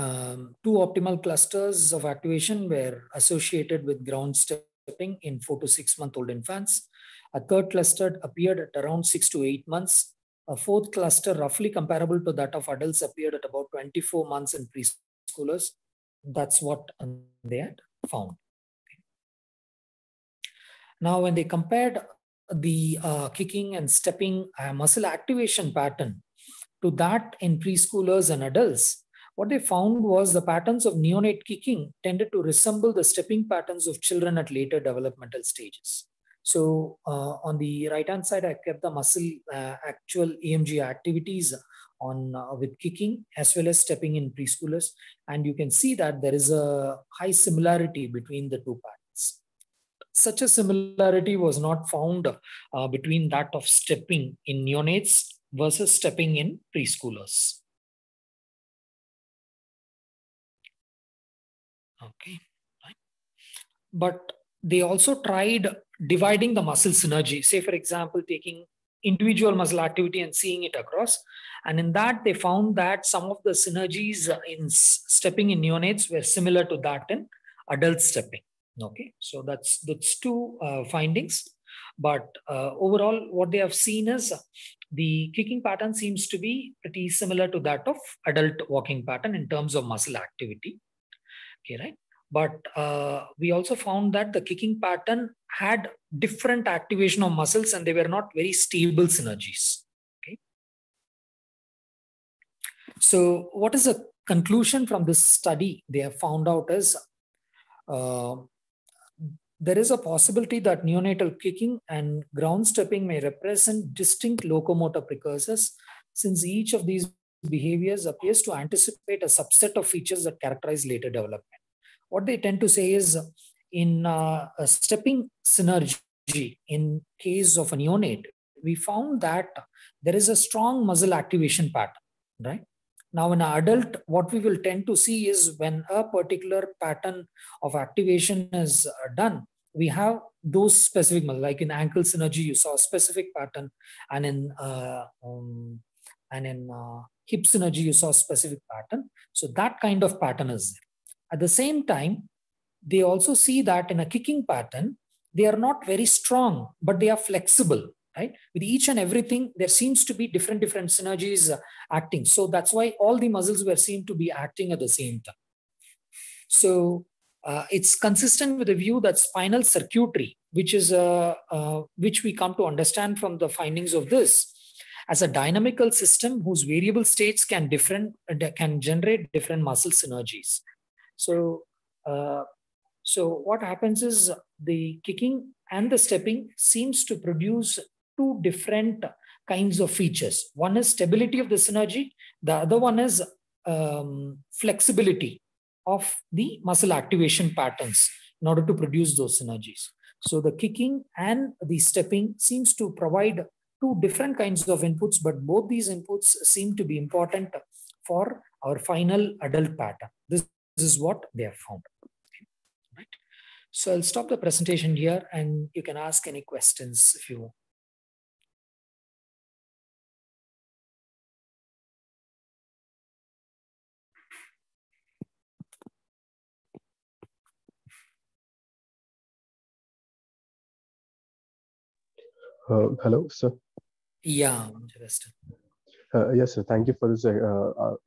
optimal clusters of activation were associated with ground stepping in 4 to 6 month old infants. A 3rd cluster appeared at around 6 to 8 months. A 4th cluster, roughly comparable to that of adults, appeared at about 24 months in preschoolers. That's what they had found. Okay. Now, when they compared the kicking and stepping muscle activation pattern to that in preschoolers and adults, what they found was the patterns of neonate kicking tended to resemble the stepping patterns of children at later developmental stages. So on the right-hand side, I kept the muscle actual EMG activities on with kicking as well as stepping in preschoolers. And you can see that there is a high similarity between the 2 patterns. Such a similarity was not found between that of stepping in neonates versus stepping in preschoolers. Okay, right. But they also tried dividing the muscle synergy. Say, for example, taking individual muscle activity and seeing it across. And in that, they found that some of the synergies in stepping in neonates were similar to that in adult stepping. Okay, so that's 2 findings. But overall, what they have seen is the kicking pattern seems to be pretty similar to that of adult walking pattern in terms of muscle activity. Okay, right? But we also found that the kicking pattern had different activation of muscles and they were not very stable synergies. Okay. So what is the conclusion from this study they have found out is there is a possibility that neonatal kicking and ground stepping may represent distinct locomotor precursors, since each of these behaviors appears to anticipate a subset of features that characterize later development. What they tend to say is in a stepping synergy, in case of a neonate, we found that there is a strong muscle activation pattern, right? Now, in an adult, what we will tend to see is when a particular pattern of activation is done, we have those specific muscles. Like in ankle synergy, you saw a specific pattern, and in hip synergy, you saw a specific pattern. So that kind of pattern is there. At the same time, they also see that in a kicking pattern, they are not very strong, but they are flexible, right? With each and everything, there seems to be different synergies acting. So that's why all the muscles were seen to be acting at the same time. So it's consistent with the view that spinal circuitry, which we come to understand from the findings of this, as a dynamical system whose variable states can generate different muscle synergies. So what happens is the kicking and the stepping seems to produce two different kinds of features. One is stability of the synergy. The other one is flexibility of the muscle activation patterns in order to produce those synergies. So the kicking and the stepping seems to provide two different kinds of inputs, but both these inputs seem to be important for our final adult pattern. This is what they have found. Right. So I'll stop the presentation here and you can ask any questions if you want. Hello, sir. Yeah, Justin. Yes, sir. Thank you for this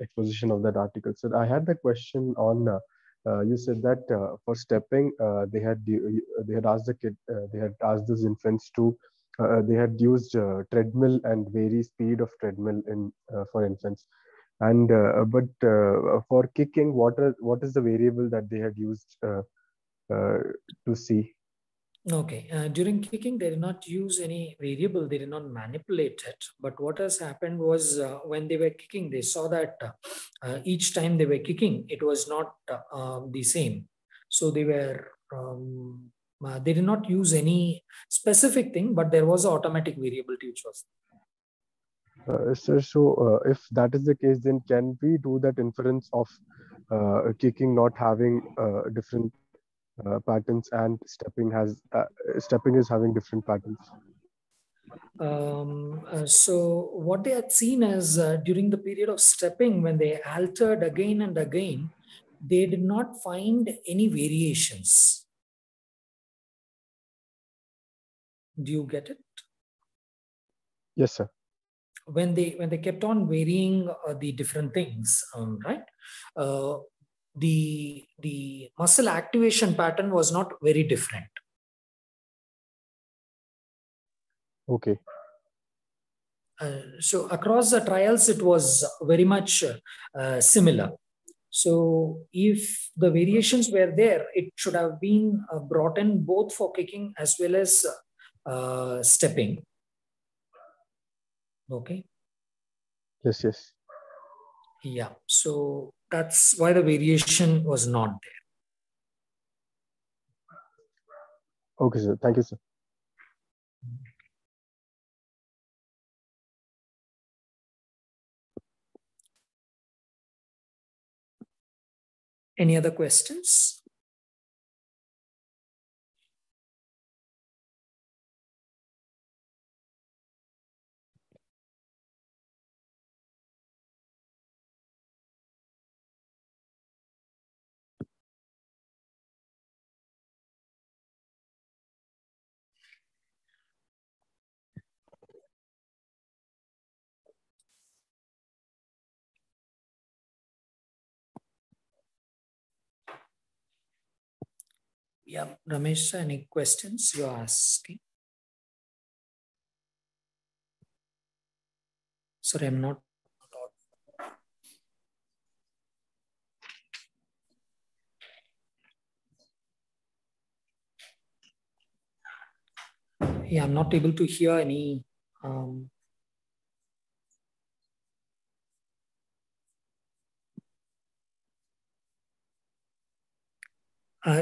exposition of that article. Sir, I had the question on. You said that for stepping, they had asked the kid, they had asked those infants to, they had used treadmill and vary speed of treadmill in for infants, and for kicking, what is the variable that they had used to see? Okay, during kicking, they did not use any variable, they did not manipulate it. But what has happened was when they were kicking, they saw that each time they were kicking, it was not the same. So they did not use any specific thing, but there was an automatic variability which was. Sir, so if that is the case, then can we do that inference of kicking not having different patterns and stepping is having different patterns? So what they had seen is during the period of stepping, when they altered again and again, they did not find any variations. Do you get it? Yes, sir. When they kept on varying the different things, right? The muscle activation pattern was not very different. Okay. So across the trials, it was very much similar. So if the variations were there, it should have been brought in both for kicking as well as stepping. Okay. Yes, yes. Yeah. So that's why the variation was not there. Okay, sir. Thank you, sir. Any other questions? Yeah, Ramesh, any questions you're asking? Sorry, I'm not. Yeah, I'm not able to hear any.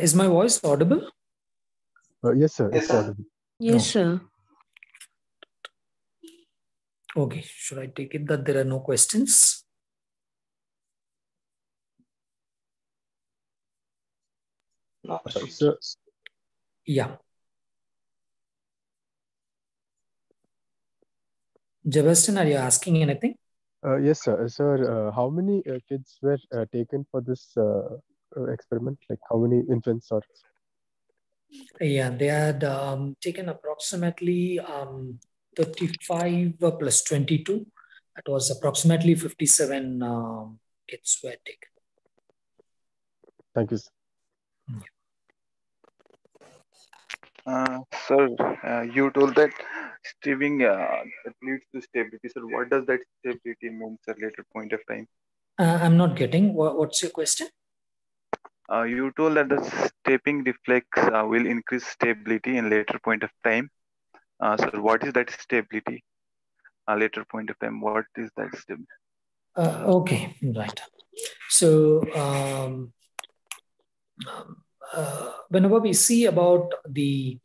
Is my voice audible? Yes, sir. It's audible. Yes, sir. Okay, should I take it that there are no questions? No. Sir, Yeah. Jabastin, are you asking anything? yes, sir. Sir, how many kids were taken for this experiment? Like how many infants or? Yeah, they had taken approximately 35 plus 22. That was approximately 57 kids were taken. Thank you, sir. Sir, you told that steving it leads to stability. Sir, what does that stability mean at a later point of time? I'm not getting. What's your question? You told that the stepping reflex will increase stability in later point of time. Sir, what is that stability? Later point of time, what is that stability? Okay, right. So whenever we see about the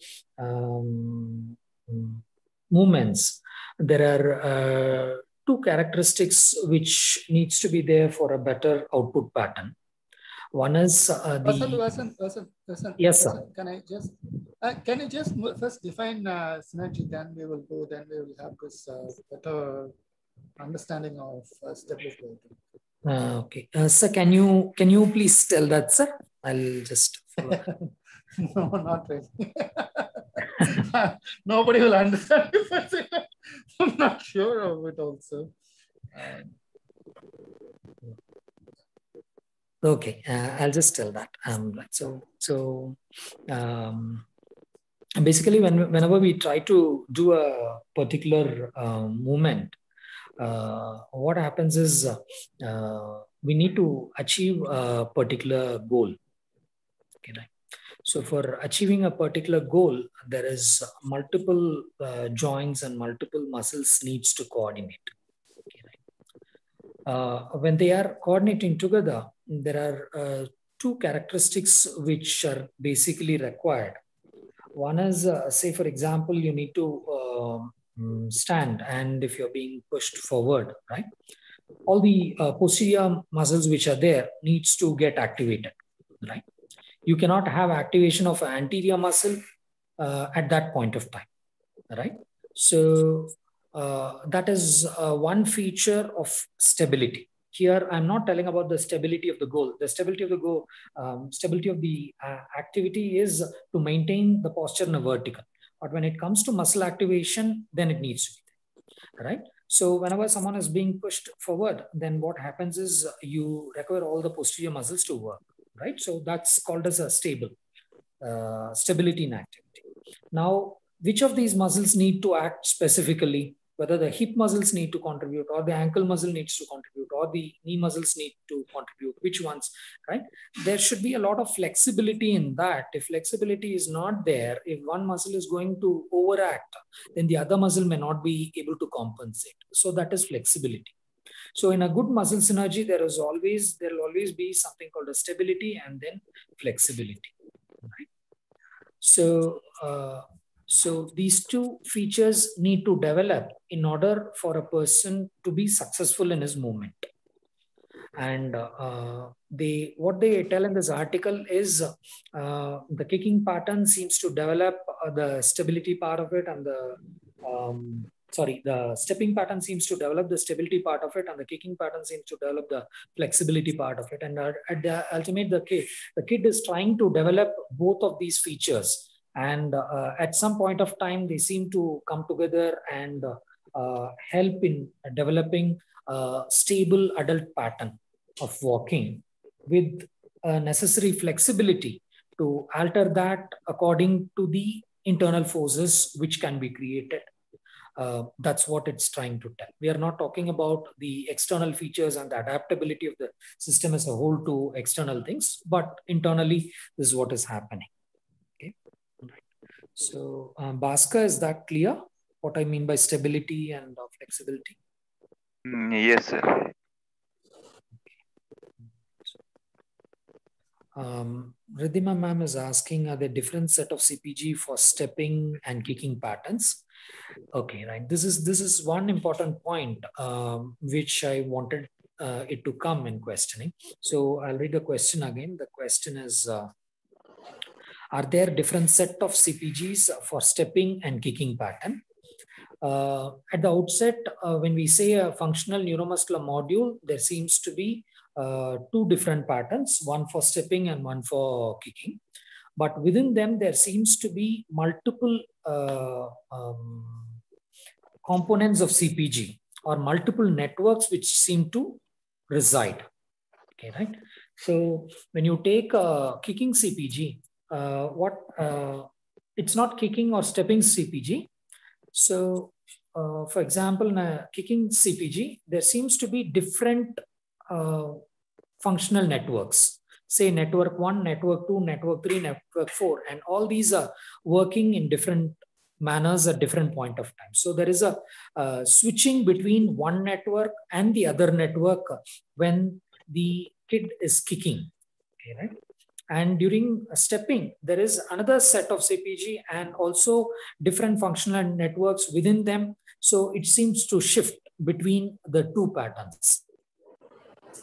movements, there are two characteristics which needs to be there for a better output pattern. One is Vasan, yes, sir. Can you just first define synergy? Then we will go. Then we will have this better understanding of stability. Okay, sir, can you please tell that, sir? I'll just follow. No, not really. Nobody will understand if I say that. I'm not sure of it also. Okay, I'll just tell that. Basically, whenever we try to do a particular movement, what happens is we need to achieve a particular goal. Okay, right? So for achieving a particular goal, there is multiple joints and multiple muscles needs to coordinate. Okay, right? When they are coordinating together, there are two characteristics which are basically required. One is, say, for example, you need to stand, and if you're being pushed forward, right? All the posterior muscles which are there needs to get activated, right? You cannot have activation of an anterior muscle at that point of time, right? So that is one feature of stability. Here, I'm not telling about the stability of the goal. The stability of the goal, stability of the activity is to maintain the posture in a vertical. But when it comes to muscle activation, then it needs to be there, right? So whenever someone is being pushed forward, then what happens is you require all the posterior muscles to work, right? So that's called as a stability in activity. Now, which of these muscles need to act specifically? Whether the hip muscles need to contribute, or the ankle muscle needs to contribute, or the knee muscles need to contribute, which ones, right? There should be a lot of flexibility in that. If flexibility is not there, if one muscle is going to overact, then the other muscle may not be able to compensate. So that is flexibility. So in a good muscle synergy, there will always be something called a stability and then flexibility, right? So, so these two features need to develop in order for a person to be successful in his movement. And what they tell in this article is the kicking pattern seems to develop the stability part of it, and the stepping pattern seems to develop the stability part of it, and the kicking pattern seems to develop the flexibility part of it. And at the ultimate, the kid is trying to develop both of these features. And at some point of time, they seem to come together and help in developing a stable adult pattern of walking with necessary flexibility to alter that according to the internal forces which can be created. That's what it's trying to tell. We are not talking about the external features and the adaptability of the system as a whole to external things, but internally, this is what is happening. Okay. So, Bhaskar, is that clear? What I mean by stability and flexibility? Yes, sir. Ridhima ma'am is asking, are there different set of CPG for stepping and kicking patterns? Okay, right. This is one important point which I wanted it to come in questioning. So I'll read the question again. The question is, are there different set of CPGs for stepping and kicking pattern? At the outset, when we say a functional neuromuscular module, there seems to be two different patterns, one for stepping and one for kicking. But within them, there seems to be multiple components of CPG or multiple networks which seem to reside. Okay, right? So when you take a kicking CPG, it's not kicking or stepping CPG. So, for example, in a kicking CPG, there seems to be different functional networks. Say network 1, network 2, network 3, network 4, and all these are working in different manners at different point of time. So there is a switching between one network and the other network when the kid is kicking. Okay, right? And during stepping, there is another set of CPG and also different functional networks within them. So it seems to shift between the two patterns.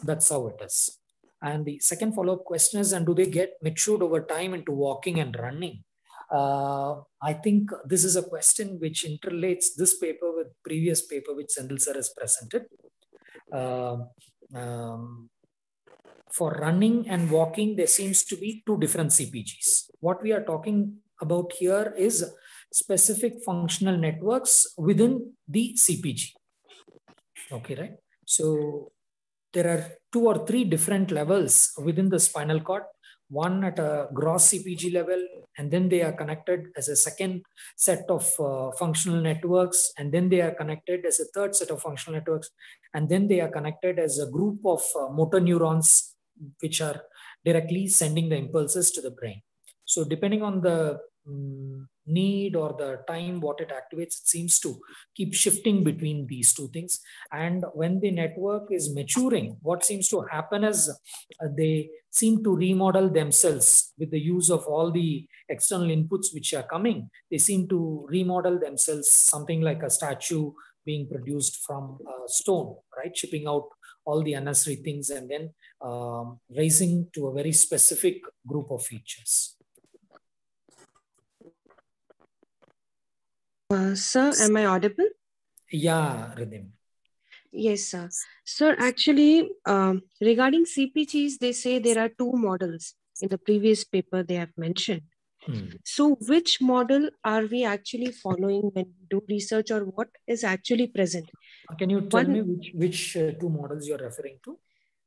That's how it is. And the second follow-up question is, and do they get matured over time into walking and running? I think this is a question which interrelates this paper with previous paper which Sendil sir has presented. For running and walking, there seems to be two different CPGs. What we are talking about here is specific functional networks within the CPG. Okay, right? So there are 2 or 3 different levels within the spinal cord. One at a gross CPG level, and then they are connected as a second set of functional networks, and then they are connected as a third set of functional networks, and then they are connected as a group of motor neurons which are directly sending the impulses to the brain. So depending on the need or the time what it activates, it seems to keep shifting between these two things. And when the network is maturing, what seems to happen is they seem to remodel themselves with the use of all the external inputs which are coming. They seem to remodel themselves, something like a statue being produced from stone, right? Shipping out all the unnecessary things and then raising to a very specific group of features. Sir, am I audible? Yeah, Ridhima. Yes, sir. Sir, actually, regarding CPGs, they say there are 2 models in the previous paper they have mentioned. So which model are we actually following when we do research, or what is actually present? Can you tell me which 2 models you're referring to?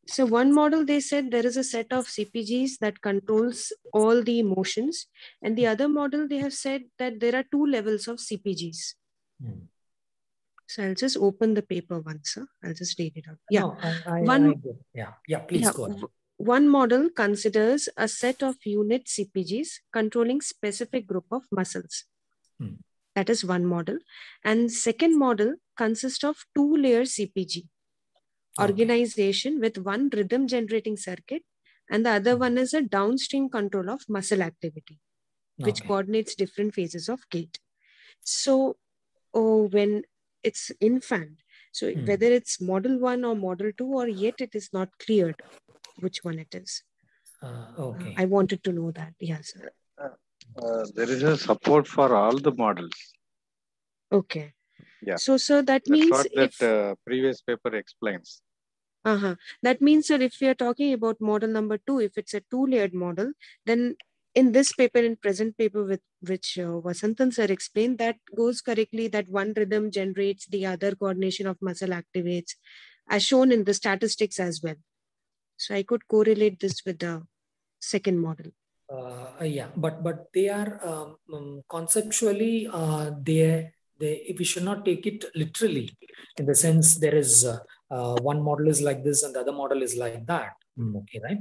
So one model, they said there is a set of CPGs that controls all the emotions. And the other model, they have said that there are 2 levels of CPGs. So I'll just open the paper once, sir. I'll just read it out. Yeah. No, please go on. One model considers a set of unit CPGs controlling specific group of muscles. That is one model. And second model consists of 2-layer CPG organization with one rhythm generating circuit, and the other one is a downstream control of muscle activity, which coordinates different phases of gait. So when it's infant, so whether it's model 1 or model 2, or yet it is not cleared which one it is. I wanted to know that. Yes, sir. There is a support for all the models. Okay. Yeah. So, sir, that means what that previous paper explains. That means, sir, if we are talking about model number 2, if it's a 2-layered model, then in this paper, in present paper with which Vasantan sir explained, that goes correctly, that one rhythm generates, the other coordination of muscle activates, as shown in the statistics as well. So I could correlate this with the second model. Yeah, but they are conceptually we should not take it literally, in the sense there is one model is like this and the other model is like that. Okay, right?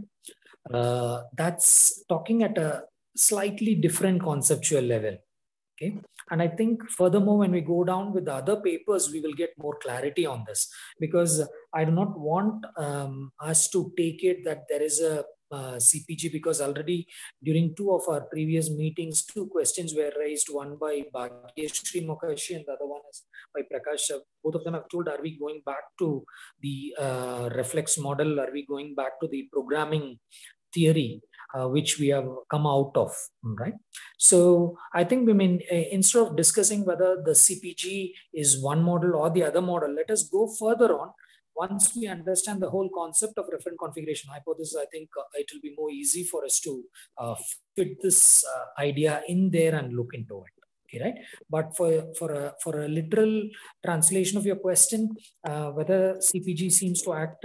That's talking at a slightly different conceptual level. Okay, and I think furthermore, when we go down with the other papers, we will get more clarity on this, because I do not want us to take it that there is a CPG, because already during two of our previous meetings, two questions were raised, one by Bhagyashree Mukherjee and the other one is by Prakash. Both of them have told, are we going back to the reflex model? Are we going back to the programming theory which we have come out of, right? So I think we mean, instead of discussing whether the CPG is one model or the other model, let us go further on. Once we understand the whole concept of referent configuration hypothesis, I think it will be more easy for us to fit this idea in there and look into it. Okay, right? But for a literal translation of your question, whether CPG seems to act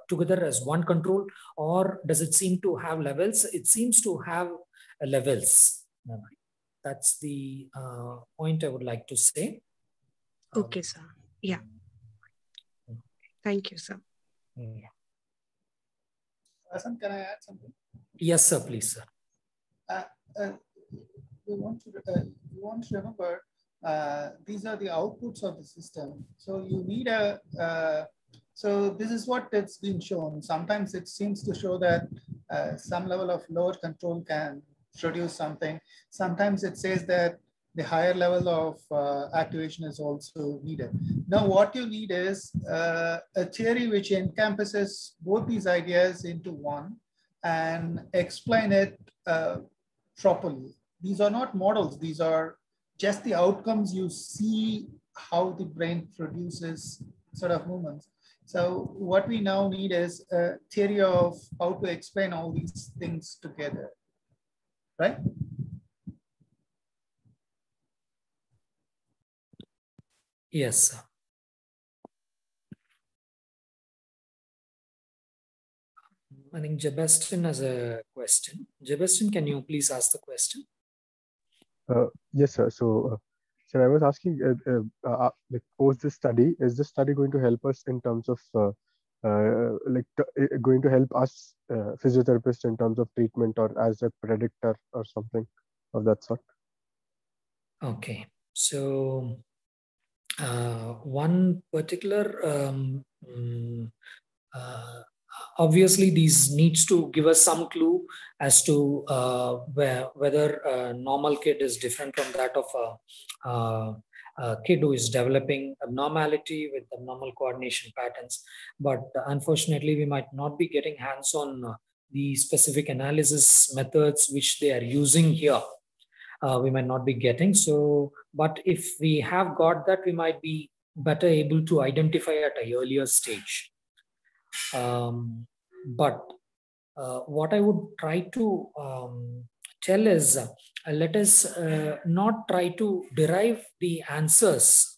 together as one control, or does it seem to have levels? It seems to have levels. That's the point I would like to say. Okay, sir. Yeah. Thank you, sir. Yeah. Hasan, can I add something? Yes, sir. Please, sir. We want to remember these are the outputs of the system. So you need so this is what it's been shown. Sometimes it seems to show that some level of lower control can produce something. Sometimes it says that the higher level of activation is also needed. Now, what you need is a theory which encompasses both these ideas into one and explain it properly. These are not models. These are just the outcomes you see how the brain produces sort of movements. So what we now need is a theory of how to explain all these things together, right? Yes, sir. I think Jebastin has a question. Jebastin, can you please ask the question? Yes, sir. So, sir, I was asking, like, post this study, is this study going to help us in terms of, going to help us physiotherapists in terms of treatment or as a predictor or something of that sort? Okay. So, one particular obviously these needs to give us some clue as to whether a normal kid is different from that of a kid who is developing abnormality with abnormal coordination patterns. But unfortunately, we might not be getting hands on the specific analysis methods which they are using here. We might not be getting. So, but if we have got that, we might be better able to identify at an earlier stage. But what I would try to tell is, let us not try to derive the answers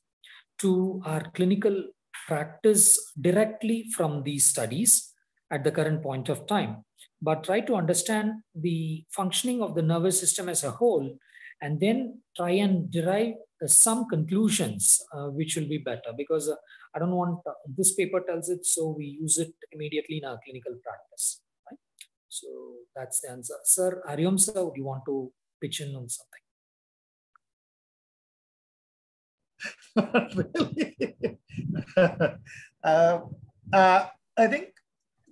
to our clinical practice directly from these studies at the current point of time, but try to understand the functioning of the nervous system as a whole, and then try and derive some conclusions which will be better, because I don't want this paper tells it, so we use it immediately in our clinical practice. Right? So that's the answer. Sir, Aryom sir, would you want to pitch in on something? Really? I think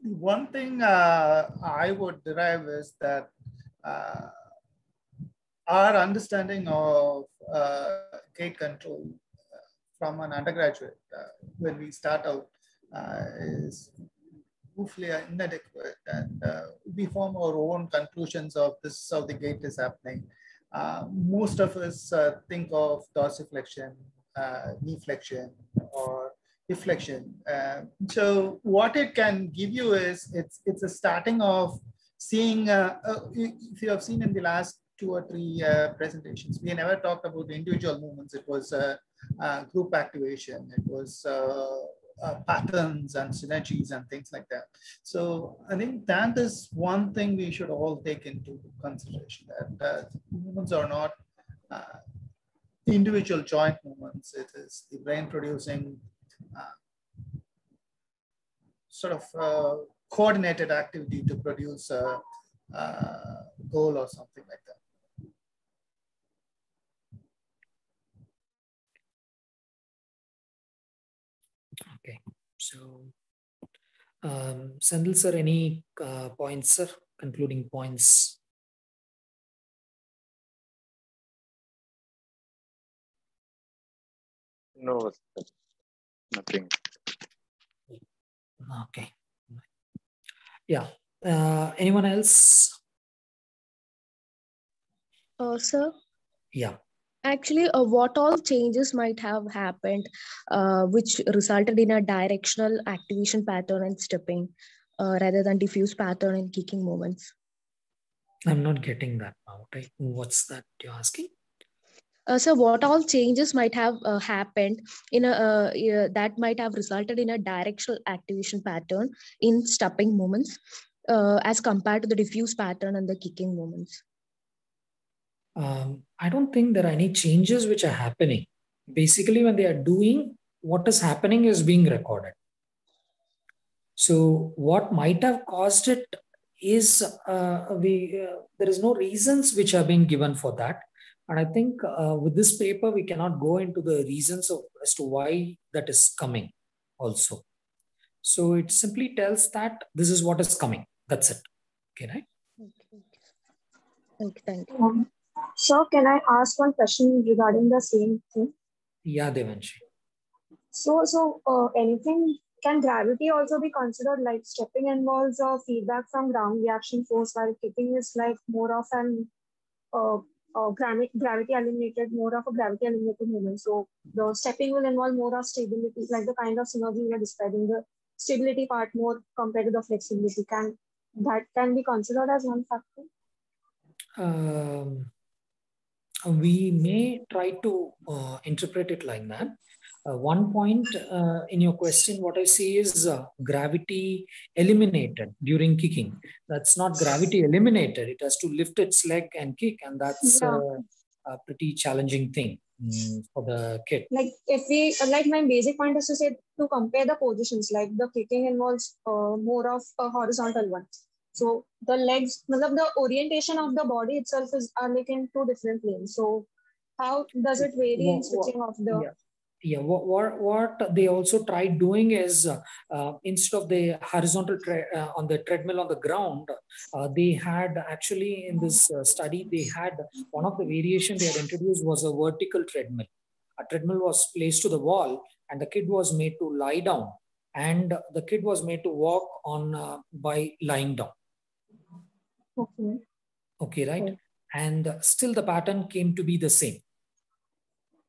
one thing I would derive is that our understanding of gait control from an undergraduate when we start out is woefully inadequate, and we form our own conclusions of this is how the gait is happening. Most of us think of dorsiflexion, knee flexion, or hip flexion. So what it can give you is it's a starting of seeing. If you have seen in the last 2 or 3 presentations, we never talked about the individual movements. It was group activation. It was patterns and synergies and things like that. So I think that is one thing we should all take into consideration, that movements are not individual joint movements. It is the brain producing sort of coordinated activity to produce a goal or something like that. Okay, so Sandil sir, any points, sir? Concluding points? No, nothing. Okay. Yeah. Anyone else? Sir? Yeah. Actually, what all changes might have happened which resulted in a directional activation pattern and stepping rather than diffuse pattern and kicking movements? I'm not getting that now. Right? What's that you're asking? So what all changes might have happened in a that might have resulted in a directional activation pattern in stepping movements as compared to the diffuse pattern and the kicking movements? I don't think there are any changes which are happening. Basically, when they are doing, what is happening is being recorded. So what might have caused it is there is no reasons which are being given for that. And I think with this paper, we cannot go into the reasons as to why that is coming also. So it simply tells that this is what is coming. That's it. Okay, right? Okay, thank you. So can I ask one question regarding the same thing? Yeah, Devanshi. So anything, can gravity also be considered? Like stepping involves feedback from ground reaction force, while kicking is like more of an gravity eliminated movement. So the stepping will involve more of stability, like the kind of synergy we are describing, the stability part more compared to the flexibility. Can be considered as one factor? We may try to interpret it like that. One point in your question, what I see is gravity eliminated during kicking. That's not gravity eliminated. It has to lift its leg and kick, and that's a pretty challenging thing for the kid. Like if we, like my basic point is to say, to compare the positions, like the kicking involves more of a horizontal one. So the legs, the orientation of the body itself are like in two different planes. So how does it vary in switching of the? Yeah, what they also tried doing is instead of the horizontal on the treadmill on the ground, they had actually in this study, they had one of the variation they had introduced was a vertical treadmill. A treadmill was placed to the wall and the kid was made to lie down, and the kid was made to walk on by lying down. Okay. Okay, right? Okay. And still the pattern came to be the same.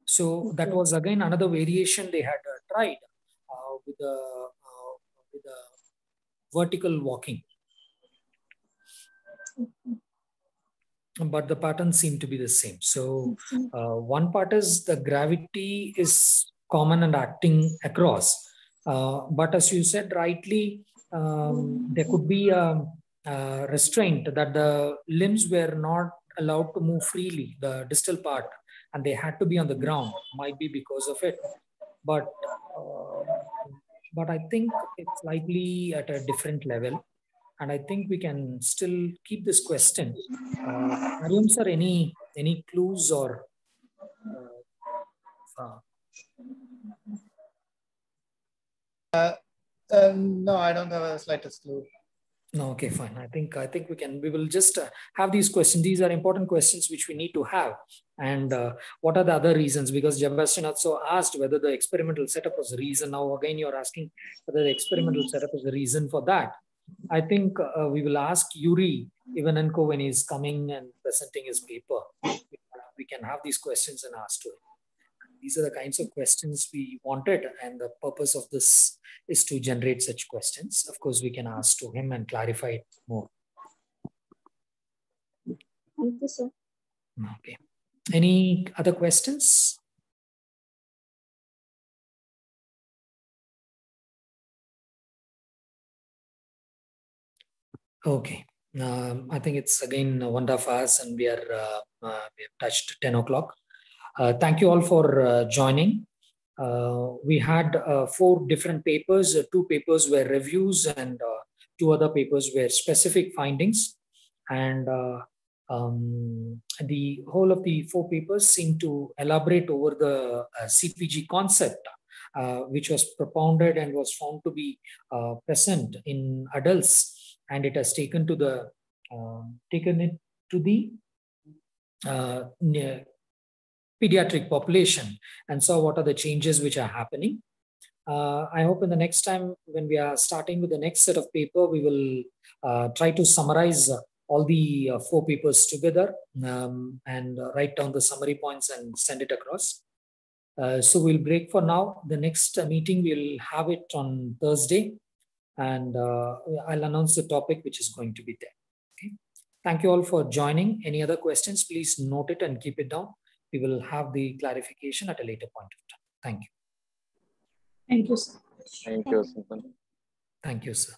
So that was again another variation they had tried with the vertical walking. But the pattern seemed to be the same. So one part is the gravity is common and acting across. But as you said rightly, there could be a restraint that the limbs were not allowed to move freely, the distal part, and they had to be on the ground, might be because of it. But I think it's slightly at a different level. And I think we can still keep this question. Mariam sir, any clues or? No, I don't have a slightest clue. No, okay, fine. I think we will just have these questions. These are important questions which we need to have. And what are the other reasons? Because Sebastian also asked whether the experimental setup was the reason. Now, again, you're asking whether the experimental setup is the reason for that. I think we will ask Yuri Ivanenko when he's coming and presenting his paper. We can have these questions and ask to him. These are the kinds of questions we wanted, and the purpose of this is to generate such questions. Of course, we can ask to him and clarify it more. Thank you, sir. Okay. Any other questions? Okay. I think it's again 1 hours and we have touched 10 o'clock. Thank you all for joining. We had 4 different papers. 2 papers were reviews and 2 other papers were specific findings. And the whole of the 4 papers seem to elaborate over the CPG concept, which was propounded and was found to be present in adults, and it has taken to the pediatric population and saw what are the changes which are happening. I hope in the next time when we are starting with the next set of paper, we will try to summarize all the 4 papers together and write down the summary points and send it across. So we'll break for now. The next meeting, we'll have it on Thursday, and I'll announce the topic which is going to be there. Okay. Thank you all for joining. Any other questions, please note it and keep it down. We will have the clarification at a later point of time. Thank you. Thank you, sir. Thank you, Sir. Thank you, sir.